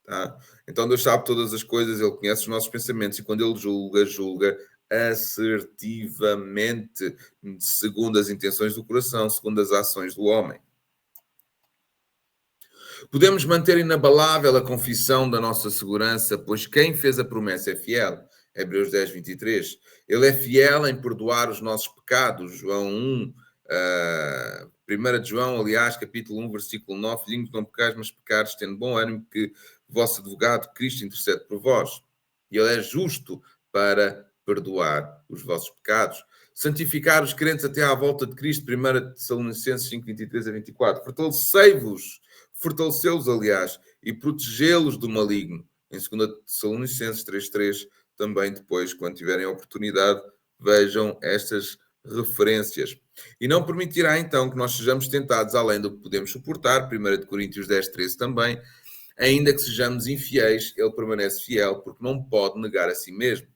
Tá? Então Deus sabe todas as coisas, Ele conhece os nossos pensamentos e quando Ele julga, julga assertivamente, segundo as intenções do coração, segundo as ações do homem. Podemos manter inabalável a confissão da nossa segurança, pois quem fez a promessa é fiel. Hebreus 10, 23. Ele é fiel em perdoar os nossos pecados. João 1, 1 de João, aliás, capítulo 1, versículo 9. Filhinhos, não pecais, mas pecados, tendo bom ânimo que vosso advogado, Cristo, intercede por vós. E Ele é justo para perdoar os vossos pecados. Santificar os crentes até à volta de Cristo. 1 Tessalonicenses 5, 23 a 24. Fortaleceu-os, aliás, e protegê-los do maligno. Em 2 Tessalonicenses 3:3, também depois, quando tiverem a oportunidade, vejam estas referências. E não permitirá, então, que nós sejamos tentados além do que podemos suportar. 1 Coríntios 10:13 também. Ainda que sejamos infiéis, ele permanece fiel, porque não pode negar a si mesmo.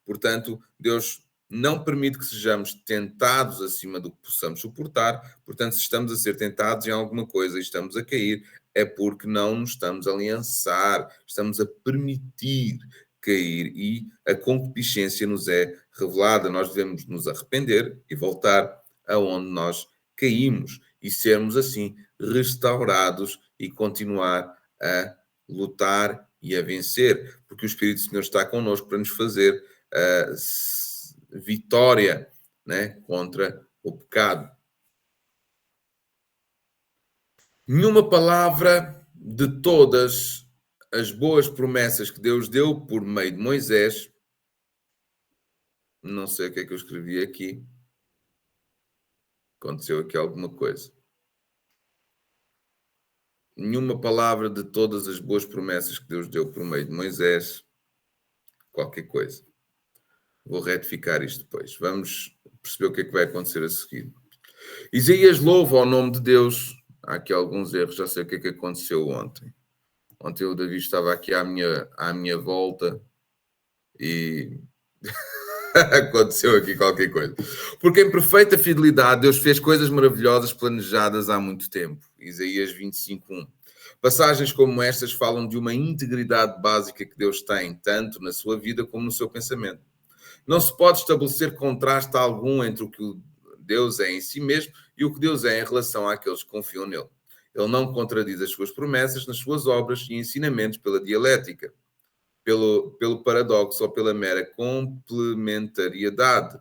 Portanto, Deus não permite que sejamos tentados acima do que possamos suportar. Portanto, se estamos a ser tentados em alguma coisa e estamos a cair, é porque não nos estamos a lançar, estamos a permitir cair e a concupiscência nos é revelada. Nós devemos nos arrepender e voltar aonde nós caímos e sermos assim restaurados e continuar a lutar e a vencer, porque o Espírito do Senhor está connosco para nos fazer vitória, né, contra o pecado. Nenhuma palavra de todas as boas promessas que Deus deu por meio de Moisés, não sei o que é que eu escrevi aqui, aconteceu aqui alguma coisa. Nenhuma palavra de todas as boas promessas que Deus deu por meio de Moisés, qualquer coisa. Vou retificar isto depois. Vamos perceber o que é que vai acontecer a seguir. Isaías louva ao nome de Deus. Há aqui alguns erros, já sei o que é que aconteceu ontem. Ontem o Davi estava aqui à minha volta e aconteceu aqui qualquer coisa. Porque em perfeita fidelidade Deus fez coisas maravilhosas planejadas há muito tempo. Isaías 25:1. Passagens como estas falam de uma integridade básica que Deus tem, tanto na sua vida como no seu pensamento. Não se pode estabelecer contraste algum entre o que Deus é em si mesmo e o que Deus é em relação àqueles que confiam nele. Ele não contradiz as suas promessas nas suas obras e ensinamentos pela dialética, pelo paradoxo ou pela mera complementariedade.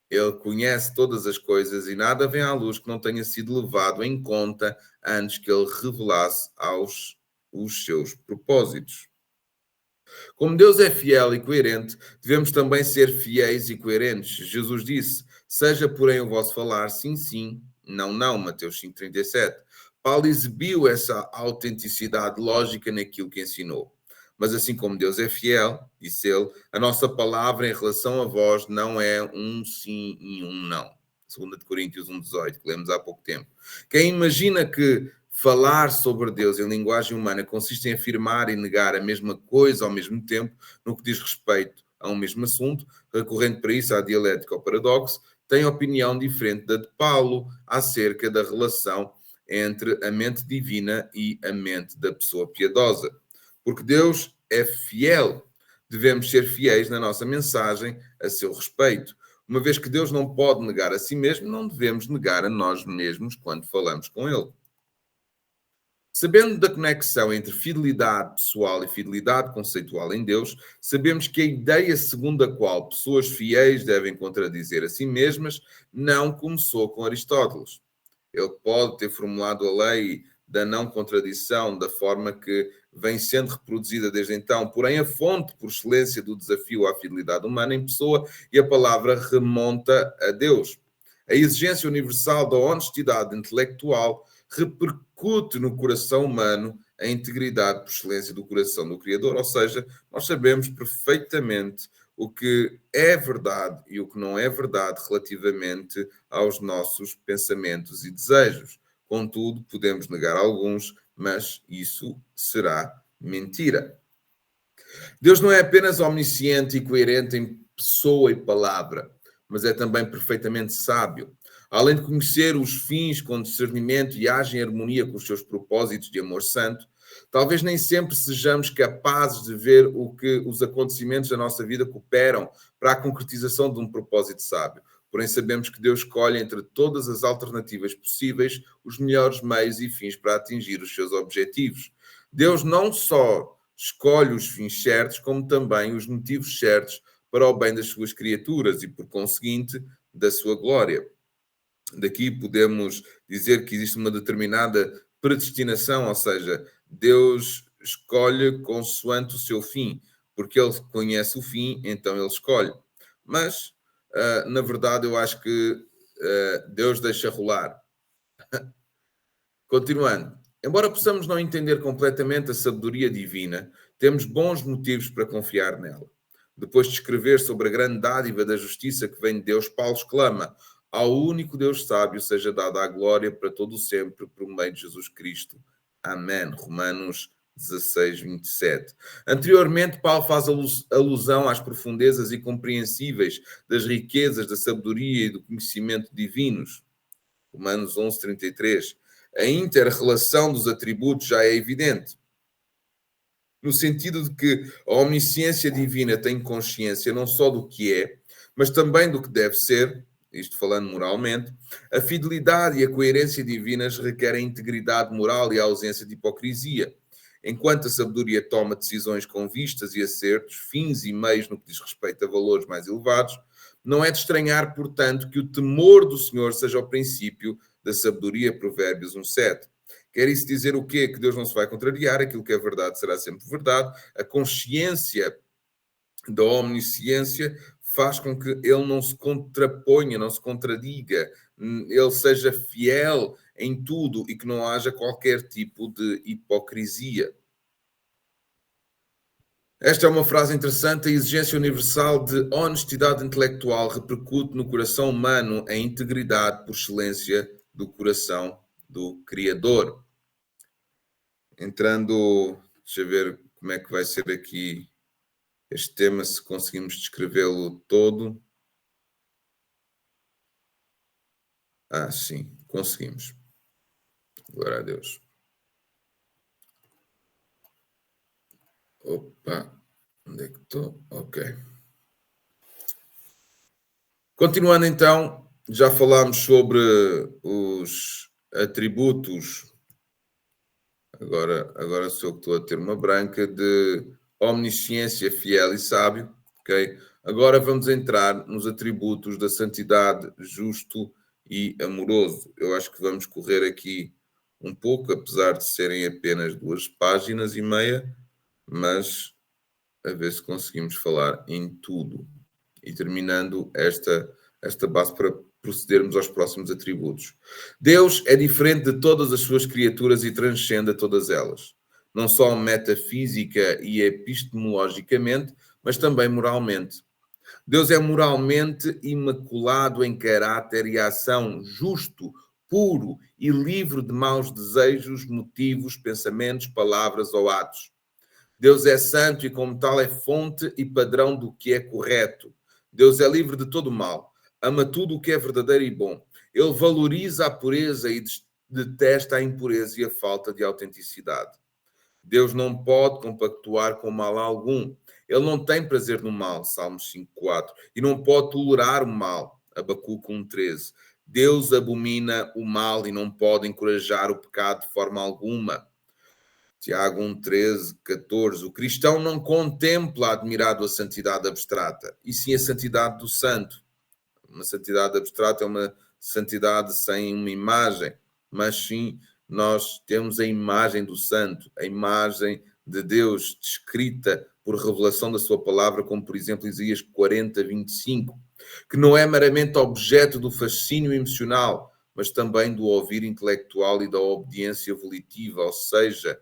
Ele conhece todas as coisas e nada vem à luz que não tenha sido levado em conta antes que ele revelasse os seus propósitos. Como Deus é fiel e coerente, devemos também ser fiéis e coerentes. Jesus disse: seja, porém, o vosso falar sim, sim, não, não, Mateus 5,37. Paulo exibiu essa autenticidade lógica naquilo que ensinou. Mas assim como Deus é fiel, disse ele, a nossa palavra em relação a vós não é um sim e um não. 2 Coríntios 1,18, que lemos há pouco tempo. Quem imagina que falar sobre Deus em linguagem humana consiste em afirmar e negar a mesma coisa ao mesmo tempo, no que diz respeito a um mesmo assunto, recorrendo para isso à dialética ou paradoxo, tem opinião diferente da de Paulo acerca da relação entre a mente divina e a mente da pessoa piedosa. Porque Deus é fiel. Devemos ser fiéis na nossa mensagem a seu respeito. Uma vez que Deus não pode negar a si mesmo, não devemos negar a nós mesmos quando falamos com Ele. Sabendo da conexão entre fidelidade pessoal e fidelidade conceitual em Deus, sabemos que a ideia segundo a qual pessoas fiéis devem contradizer a si mesmas não começou com Aristóteles. Ele pode ter formulado a lei da não contradição da forma que vem sendo reproduzida desde então, porém a fonte por excelência do desafio à fidelidade humana em pessoa e a palavra remonta a Deus. A exigência universal da honestidade intelectual repercute no coração humano a integridade por excelência do coração do Criador, ou seja, nós sabemos perfeitamente o que é verdade e o que não é verdade relativamente aos nossos pensamentos e desejos. Contudo, podemos negar alguns, mas isso será mentira. Deus não é apenas omnisciente e coerente em pessoa e palavra, mas é também perfeitamente sábio. Além de conhecer os fins com discernimento e age em harmonia com os seus propósitos de amor santo, talvez nem sempre sejamos capazes de ver o que os acontecimentos da nossa vida cooperam para a concretização de um propósito sábio. Porém, sabemos que Deus escolhe entre todas as alternativas possíveis os melhores meios e fins para atingir os seus objetivos. Deus não só escolhe os fins certos, como também os motivos certos para o bem das suas criaturas e, por conseguinte, da sua glória. Daqui podemos dizer que existe uma determinada predestinação, ou seja, Deus escolhe consoante o seu fim, porque Ele conhece o fim, então Ele escolhe. Mas, na verdade, eu acho que Deus deixa rolar. Continuando. Embora possamos não entender completamente a sabedoria divina, temos bons motivos para confiar nela. Depois de escrever sobre a grande dádiva da justiça que vem de Deus, Paulo exclama: ao único Deus sábio seja dada a glória para todo o sempre, por meio de Jesus Cristo. Amém. Romanos 16, 27. Anteriormente, Paulo faz alusão às profundezas incompreensíveis das riquezas da sabedoria e do conhecimento divinos. Romanos 11, 33. A inter-relação dos atributos já é evidente, no sentido de que a omnisciência divina tem consciência não só do que é, mas também do que deve ser, isto falando moralmente. A fidelidade e a coerência divinas requerem integridade moral e a ausência de hipocrisia. Enquanto a sabedoria toma decisões com vistas e acertos, fins e meios no que diz respeito a valores mais elevados, não é de estranhar, portanto, que o temor do Senhor seja o princípio da sabedoria, Provérbios 1:7. Quer isso dizer o quê? Que Deus não se vai contrariar, aquilo que é verdade será sempre verdade. A consciência da omnisciência faz com que ele não se contraponha, não se contradiga, ele seja fiel em tudo e que não haja qualquer tipo de hipocrisia. Esta é uma frase interessante. A exigência universal de honestidade intelectual repercute no coração humano a integridade por excelência do coração do Criador. Entrando, deixa eu ver como é que vai ser aqui este tema, se conseguimos descrevê-lo todo. Sim, conseguimos. Glória a Deus. Opa, onde é que estou? Ok. Continuando então, já falámos sobre os atributos. Agora sou eu que estou a ter uma branca de omnisciência, fiel e sábio, ok? Agora vamos entrar nos atributos da santidade, justo e amoroso. Eu acho que vamos correr aqui um pouco, apesar de serem apenas 2,5 páginas, mas a ver se conseguimos falar em tudo. E terminando esta base para procedermos aos próximos atributos. Deus é diferente de todas as suas criaturas e transcende a todas elas. Não só metafísica e epistemologicamente, mas também moralmente. Deus é moralmente imaculado em caráter e ação, justo, puro e livre de maus desejos, motivos, pensamentos, palavras ou atos. Deus é santo e, como tal, é fonte e padrão do que é correto. Deus é livre de todo mal, ama tudo o que é verdadeiro e bom. Ele valoriza a pureza e detesta a impureza e a falta de autenticidade. Deus não pode compactuar com mal algum. Ele não tem prazer no mal, Salmos 5:4, e não pode tolerar o mal, Abacuque 1:13. Deus abomina o mal e não pode encorajar o pecado de forma alguma. Tiago 1:13, 14. O cristão não contempla admirado a santidade abstrata, e sim a santidade do santo. Uma santidade abstrata é uma santidade sem uma imagem, mas sim nós temos a imagem do santo, a imagem de Deus descrita por revelação da sua palavra, como por exemplo Isaías 40:25, que não é meramente objeto do fascínio emocional, mas também do ouvir intelectual e da obediência volitiva, ou seja,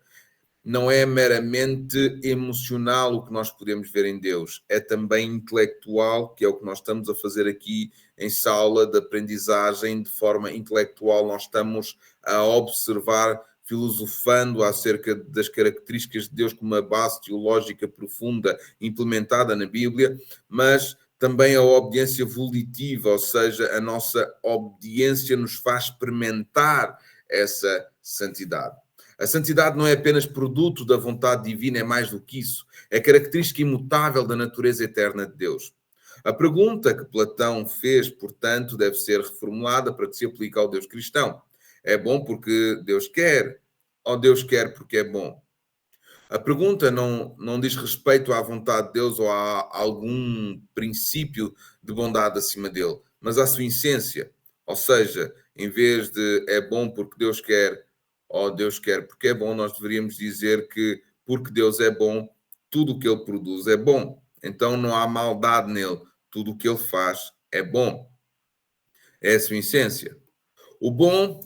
não é meramente emocional o que nós podemos ver em Deus, é também intelectual, que é o que nós estamos a fazer aqui em sala de aprendizagem, de forma intelectual. Nós estamos a observar, filosofando acerca das características de Deus como uma base teológica profunda implementada na Bíblia, mas também a obediência volitiva, ou seja, a nossa obediência nos faz experimentar essa santidade. A santidade não é apenas produto da vontade divina, é mais do que isso. É característica imutável da natureza eterna de Deus. A pergunta que Platão fez, portanto, deve ser reformulada para que se aplique ao Deus cristão. É bom porque Deus quer, ou Deus quer porque é bom? A pergunta não diz respeito à vontade de Deus ou a algum princípio de bondade acima dele, mas à sua essência. Ou seja, em vez de é bom porque Deus quer, ou Deus quer porque é bom, nós deveríamos dizer que porque Deus é bom, tudo o que ele produz é bom. Então não há maldade nele, tudo o que ele faz é bom. É a sua essência. O bom,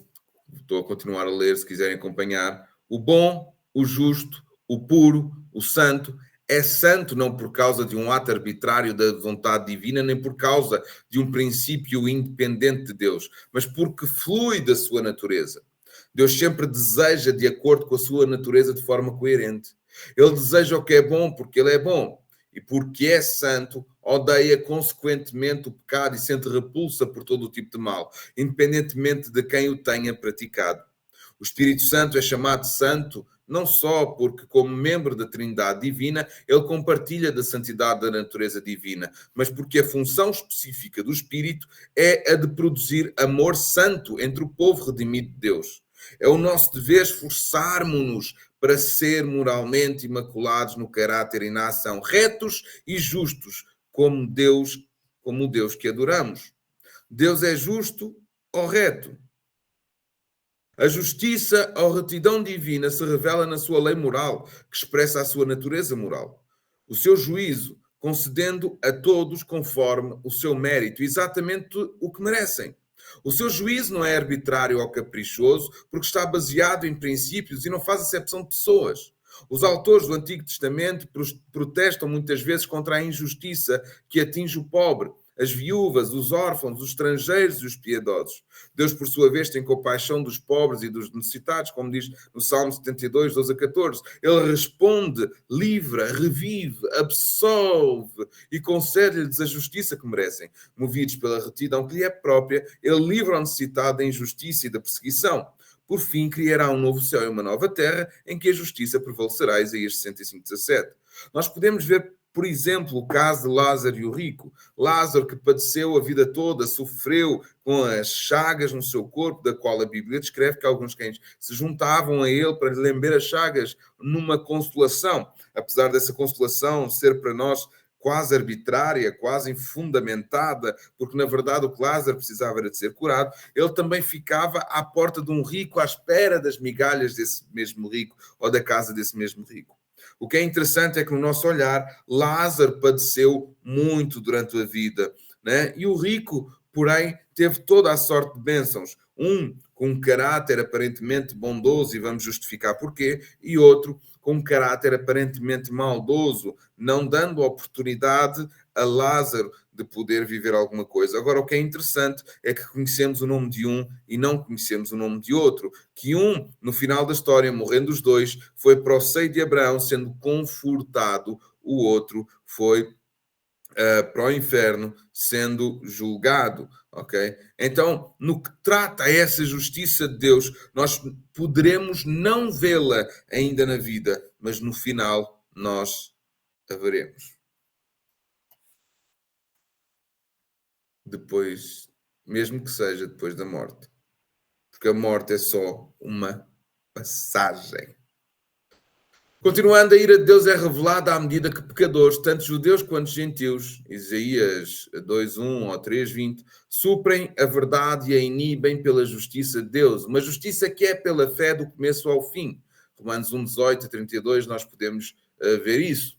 estou a continuar a ler se quiserem acompanhar, o bom, o justo, o puro, o santo, é santo não por causa de um ato arbitrário da vontade divina, nem por causa de um princípio independente de Deus, mas porque flui da sua natureza. Deus sempre deseja de acordo com a sua natureza de forma coerente. Ele deseja o que é bom porque ele é bom. E porque é santo, odeia consequentemente o pecado e sente repulsa por todo o tipo de mal, independentemente de quem o tenha praticado. O Espírito Santo é chamado santo não só porque, como membro da Trindade Divina, ele compartilha da santidade da natureza divina, mas porque a função específica do Espírito é a de produzir amor santo entre o povo redimido de Deus. É o nosso dever esforçarmos-nos para ser moralmente imaculados no caráter e na ação, retos e justos, como o Deus que adoramos. Deus é justo ou reto? A justiça ou retidão divina se revela na sua lei moral, que expressa a sua natureza moral. O seu juízo, concedendo a todos conforme o seu mérito, exatamente o que merecem. O seu juízo não é arbitrário ou caprichoso, porque está baseado em princípios e não faz acepção de pessoas. Os autores do Antigo Testamento protestam muitas vezes contra a injustiça que atinge o pobre, as viúvas, os órfãos, os estrangeiros e os piedosos. Deus, por sua vez, tem compaixão dos pobres e dos necessitados, como diz no Salmo 72, 12 a 14. Ele responde, livra, revive, absolve e concede-lhes a justiça que merecem. Movidos pela retidão que lhe é própria, ele livra o necessitado da injustiça e da perseguição. Por fim, criará um novo céu e uma nova terra em que a justiça prevalecerá. Isaías 65, 17. Nós podemos ver, por exemplo, o caso de Lázaro e o rico. Lázaro, que padeceu a vida toda, sofreu com as chagas no seu corpo, da qual a Bíblia descreve que alguns cães se juntavam a ele para lhe lamber as chagas numa consolação. Apesar dessa consolação ser para nós quase arbitrária, quase infundamentada, porque na verdade o que Lázaro precisava era de ser curado, ele também ficava à porta de um rico à espera das migalhas desse mesmo rico ou da casa desse mesmo rico. O que é interessante é que no nosso olhar, Lázaro padeceu muito durante a vida, né? E o rico, porém, teve toda a sorte de bênçãos. Um com um caráter aparentemente bondoso, e vamos justificar porquê, e outro com um caráter aparentemente maldoso, não dando oportunidade a Lázaro de poder viver alguma coisa. Agora, o que é interessante é que conhecemos o nome de um e não conhecemos o nome de outro. Que um, no final da história, morrendo os dois, foi para o seio de Abraão sendo confortado, o outro foi para o inferno sendo julgado, ok? Então, no que trata a essa justiça de Deus, nós poderemos não vê-la ainda na vida, mas no final nós a veremos. Depois, mesmo que seja depois da morte, porque a morte é só uma passagem. Continuando, a ira de Deus é revelada à medida que pecadores, tanto judeus quanto gentios, Isaías 2:1 ou 3:20, suprem a verdade e a inibem pela justiça de Deus, uma justiça que é pela fé do começo ao fim. Romanos 1:18 a 32 nós podemos ver isso.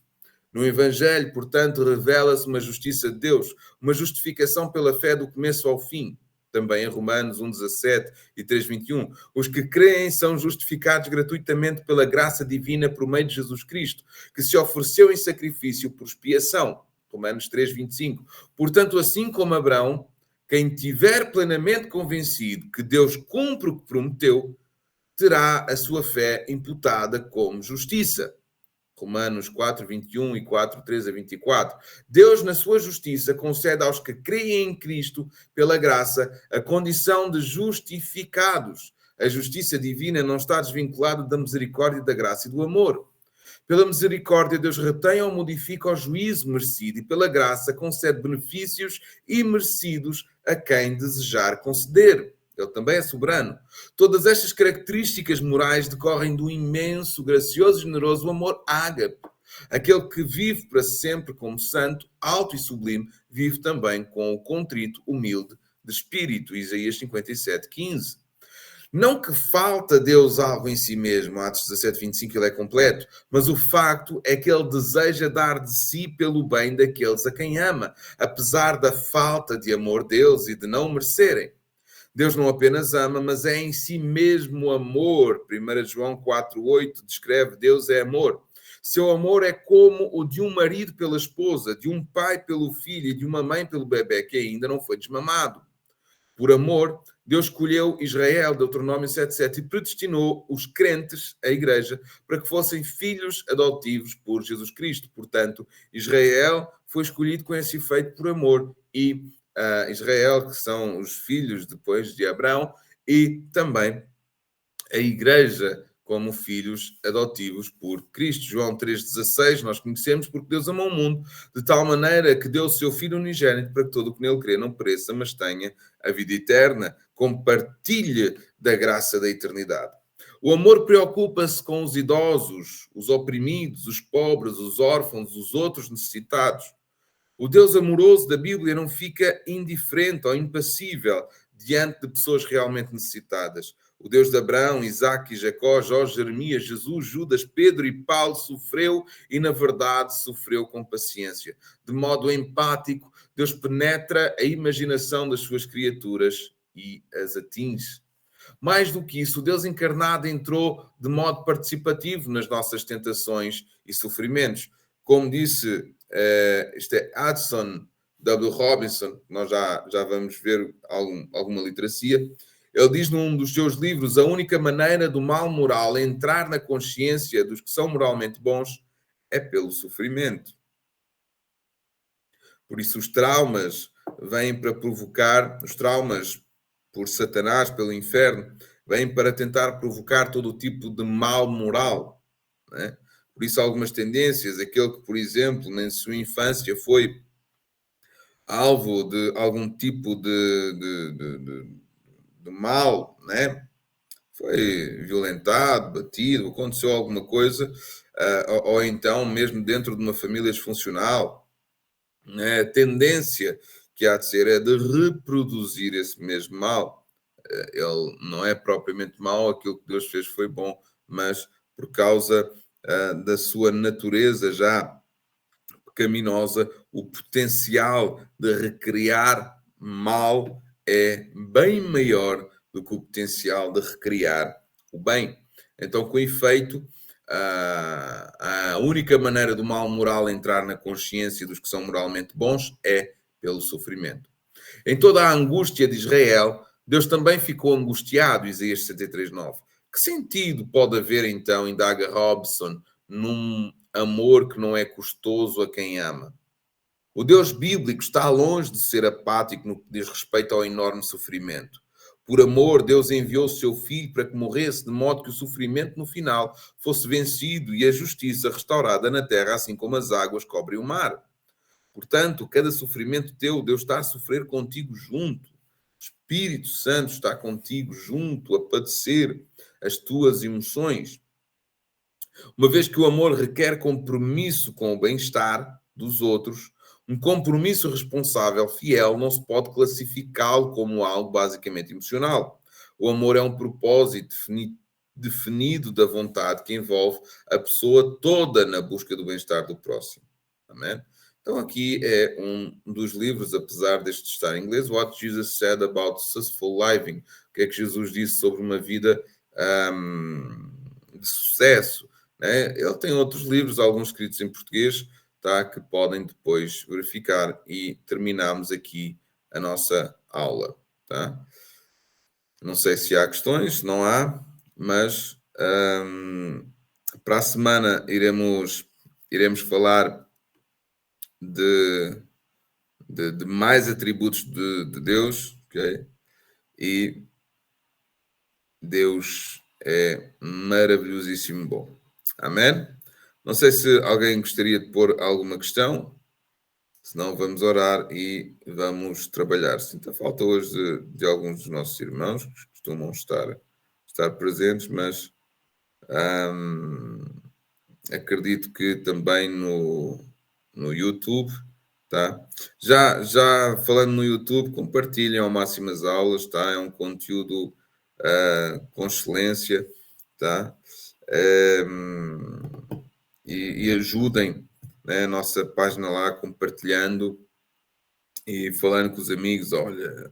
No Evangelho, portanto, revela-se uma justiça de Deus, uma justificação pela fé do começo ao fim. Também em Romanos 1:17 e 3:21. Os que creem são justificados gratuitamente pela graça divina por meio de Jesus Cristo, que se ofereceu em sacrifício por expiação. Romanos 3:25. Portanto, assim como Abraão, quem tiver plenamente convencido que Deus cumpre o que prometeu, terá a sua fé imputada como justiça. Romanos 4:21 e 4:13 a 24. Deus, na sua justiça, concede aos que creem em Cristo, pela graça, a condição de justificados. A justiça divina não está desvinculada da misericórdia, da graça e do amor. Pela misericórdia, Deus retém ou modifica o juízo merecido e, pela graça, concede benefícios imerecidos a quem desejar conceder. Ele também é soberano. Todas estas características morais decorrem do imenso, gracioso e generoso amor ágape. Aquele que vive para sempre como santo, alto e sublime, vive também com o contrito, humilde de espírito. Isaías 57:15. Não que falta Deus algo em si mesmo, Atos 17:25 ele é completo, mas o facto é que ele deseja dar de si pelo bem daqueles a quem ama, apesar da falta de amor deles e de não merecerem. Deus não apenas ama, mas é em si mesmo amor. 1 João 4:8 descreve Deus é amor. Seu amor é como o de um marido pela esposa, de um pai pelo filho e de uma mãe pelo bebê que ainda não foi desmamado. Por amor, Deus escolheu Israel, Deuteronômio 7,7, e predestinou os crentes, a igreja, para que fossem filhos adotivos por Jesus Cristo. Portanto, Israel foi escolhido com esse efeito por amor. E Israel, que são os filhos depois de Abraão, e também a igreja como filhos adotivos por Cristo. João 3,16, nós conhecemos, porque Deus amou o mundo de tal maneira que deu o seu Filho unigênito para que todo o que nele crê não pereça, mas tenha a vida eterna, compartilhe da graça da eternidade. O amor preocupa-se com os idosos, os oprimidos, os pobres, os órfãos, os outros necessitados. O Deus amoroso da Bíblia não fica indiferente ou impassível diante de pessoas realmente necessitadas. O Deus de Abraão, Isaac e Jacó, Jorge, Jeremias, Jesus, Judas, Pedro e Paulo sofreu e, na verdade, sofreu com paciência. De modo empático, Deus penetra a imaginação das suas criaturas e as atinge. Mais do que isso, o Deus encarnado entrou de modo participativo nas nossas tentações e sofrimentos. Como disse, isto é Hudson W. Robinson, nós já vamos ver alguma literacia. Ele diz num dos seus livros: a única maneira do mal moral entrar na consciência dos que são moralmente bons é pelo sofrimento. Por isso os traumas vêm para provocar, os traumas por Satanás, pelo inferno, vêm para tentar provocar todo o tipo de mal moral, né? Por isso algumas tendências, aquele que, por exemplo, na sua infância foi alvo de algum tipo de mal, né? Foi violentado, batido, aconteceu alguma coisa, ou então mesmo dentro de uma família disfuncional, né? A tendência que há de ser é de reproduzir esse mesmo mal. Ele não é propriamente mau, aquilo que Deus fez foi bom, mas por causa da sua natureza já pecaminosa, o potencial de recriar mal é bem maior do que o potencial de recriar o bem. Então, com efeito, a única maneira do mal moral entrar na consciência dos que são moralmente bons é pelo sofrimento. Em toda a angústia de Israel, Deus também ficou angustiado, Isaías 63:9. Que sentido pode haver, então, indaga Robson, num amor que não é custoso a quem ama? O Deus bíblico está longe de ser apático no que diz respeito ao enorme sofrimento. Por amor, Deus enviou o seu Filho para que morresse, de modo que o sofrimento no final fosse vencido e a justiça restaurada na terra, assim como as águas cobrem o mar. Portanto, cada sofrimento teu, Deus está a sofrer contigo junto. O Espírito Santo está contigo junto a padecer as tuas emoções. Uma vez que o amor requer compromisso com o bem-estar dos outros, um compromisso responsável, fiel, não se pode classificá-lo como algo basicamente emocional. O amor é um propósito definido da vontade que envolve a pessoa toda na busca do bem-estar do próximo. Amém? Então aqui é um dos livros, apesar deste estar em inglês, What Jesus Said About Successful Living. O que é que Jesus disse sobre uma vida de sucesso, né? Ele tem outros livros, alguns escritos em português, tá, que podem depois verificar, e terminamos aqui a nossa aula. Tá? Não sei se há questões, se não há, mas para a semana iremos falar de mais atributos de Deus, ok? E Deus é maravilhosíssimo bom. Amém? Não sei se alguém gostaria de pôr alguma questão, senão vamos orar e vamos trabalhar. Sinto a falta hoje de alguns dos nossos irmãos que costumam estar presentes, mas acredito que também no YouTube, tá? Já falando no YouTube, compartilhem ao máximo as aulas, tá? É um conteúdo com excelência, tá? E ajudem, né, a nossa página lá, compartilhando e falando com os amigos. Olha,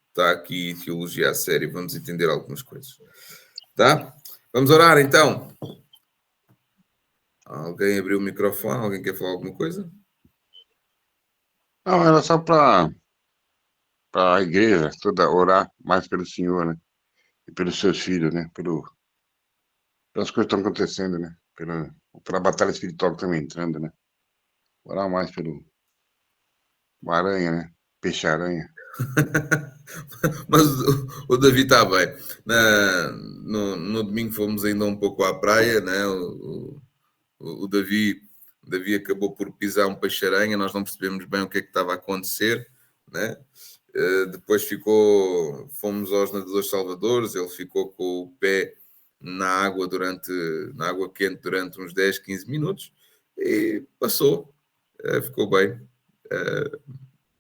está aqui teologia a sério, vamos entender algumas coisas, tá? Vamos orar então. Alguém abriu o microfone? Alguém quer falar alguma coisa? Não, era só para para a igreja toda orar mais pelo Senhor, né? E pelos seus filhos, né? Pelas coisas que estão acontecendo, né? Pela batalha espiritual que estão entrando, né? Orar mais pelo uma aranha, né? Peixe-aranha. Mas o Davi está bem. No domingo fomos ainda um pouco à praia, né? O Davi acabou por pisar um peixe-aranha, nós não percebemos bem o que é que estava a acontecer, né? Depois fomos aos nadadores salvadores, ele ficou com o pé na água quente durante uns 10, 15 minutos e passou, ficou bem.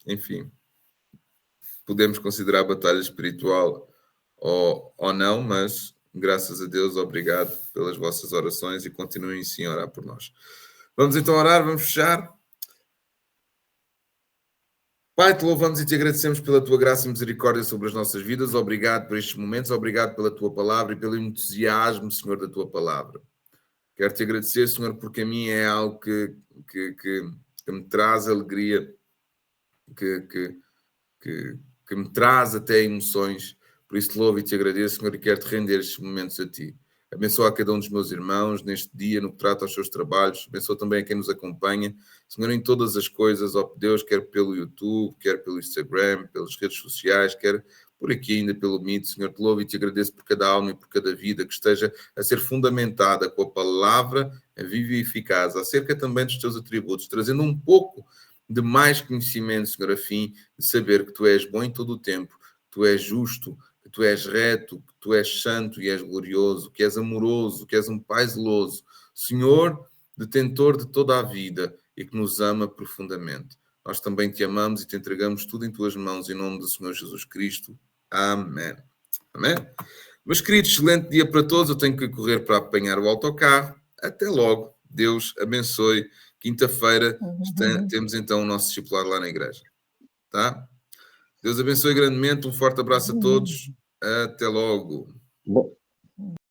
Enfim, podemos considerar a batalha espiritual ou não, mas graças a Deus, obrigado pelas vossas orações e continuem sim a orar por nós. Vamos então orar, vamos fechar. Pai, te louvamos e te agradecemos pela tua graça e misericórdia sobre as nossas vidas. Obrigado por estes momentos, obrigado pela tua palavra e pelo entusiasmo, Senhor, da tua palavra. Quero te agradecer, Senhor, porque a mim é algo que me traz alegria, que, que, que me traz até emoções. Por isso te louvo e te agradeço, Senhor, e quero-te render estes momentos a ti. Abençoa a cada um dos meus irmãos neste dia, no que trata aos seus trabalhos. Abençoa também a quem nos acompanha. Senhor, em todas as coisas, ó Deus, quer pelo YouTube, quer pelo Instagram, pelas redes sociais, quer por aqui ainda pelo Meet. Senhor, te louvo e te agradeço por cada alma e por cada vida que esteja a ser fundamentada com a palavra viva e eficaz, acerca também dos teus atributos, trazendo um pouco de mais conhecimento, Senhor, a fim de saber que tu és bom em todo o tempo, que tu és justo, que tu és reto, que tu és santo e és glorioso, que és amoroso, que és um Pai zeloso, Senhor, detentor de toda a vida e que nos ama profundamente. Nós também te amamos e te entregamos tudo em tuas mãos, em nome do Senhor Jesus Cristo. Amém. Amém? Meus queridos, excelente dia para todos. Eu tenho que correr para apanhar o autocarro. Até logo. Deus abençoe. Quinta-feira temos então o nosso discipulado lá na igreja. Tá? Deus abençoe grandemente. Um forte abraço a todos. Até logo. Bom,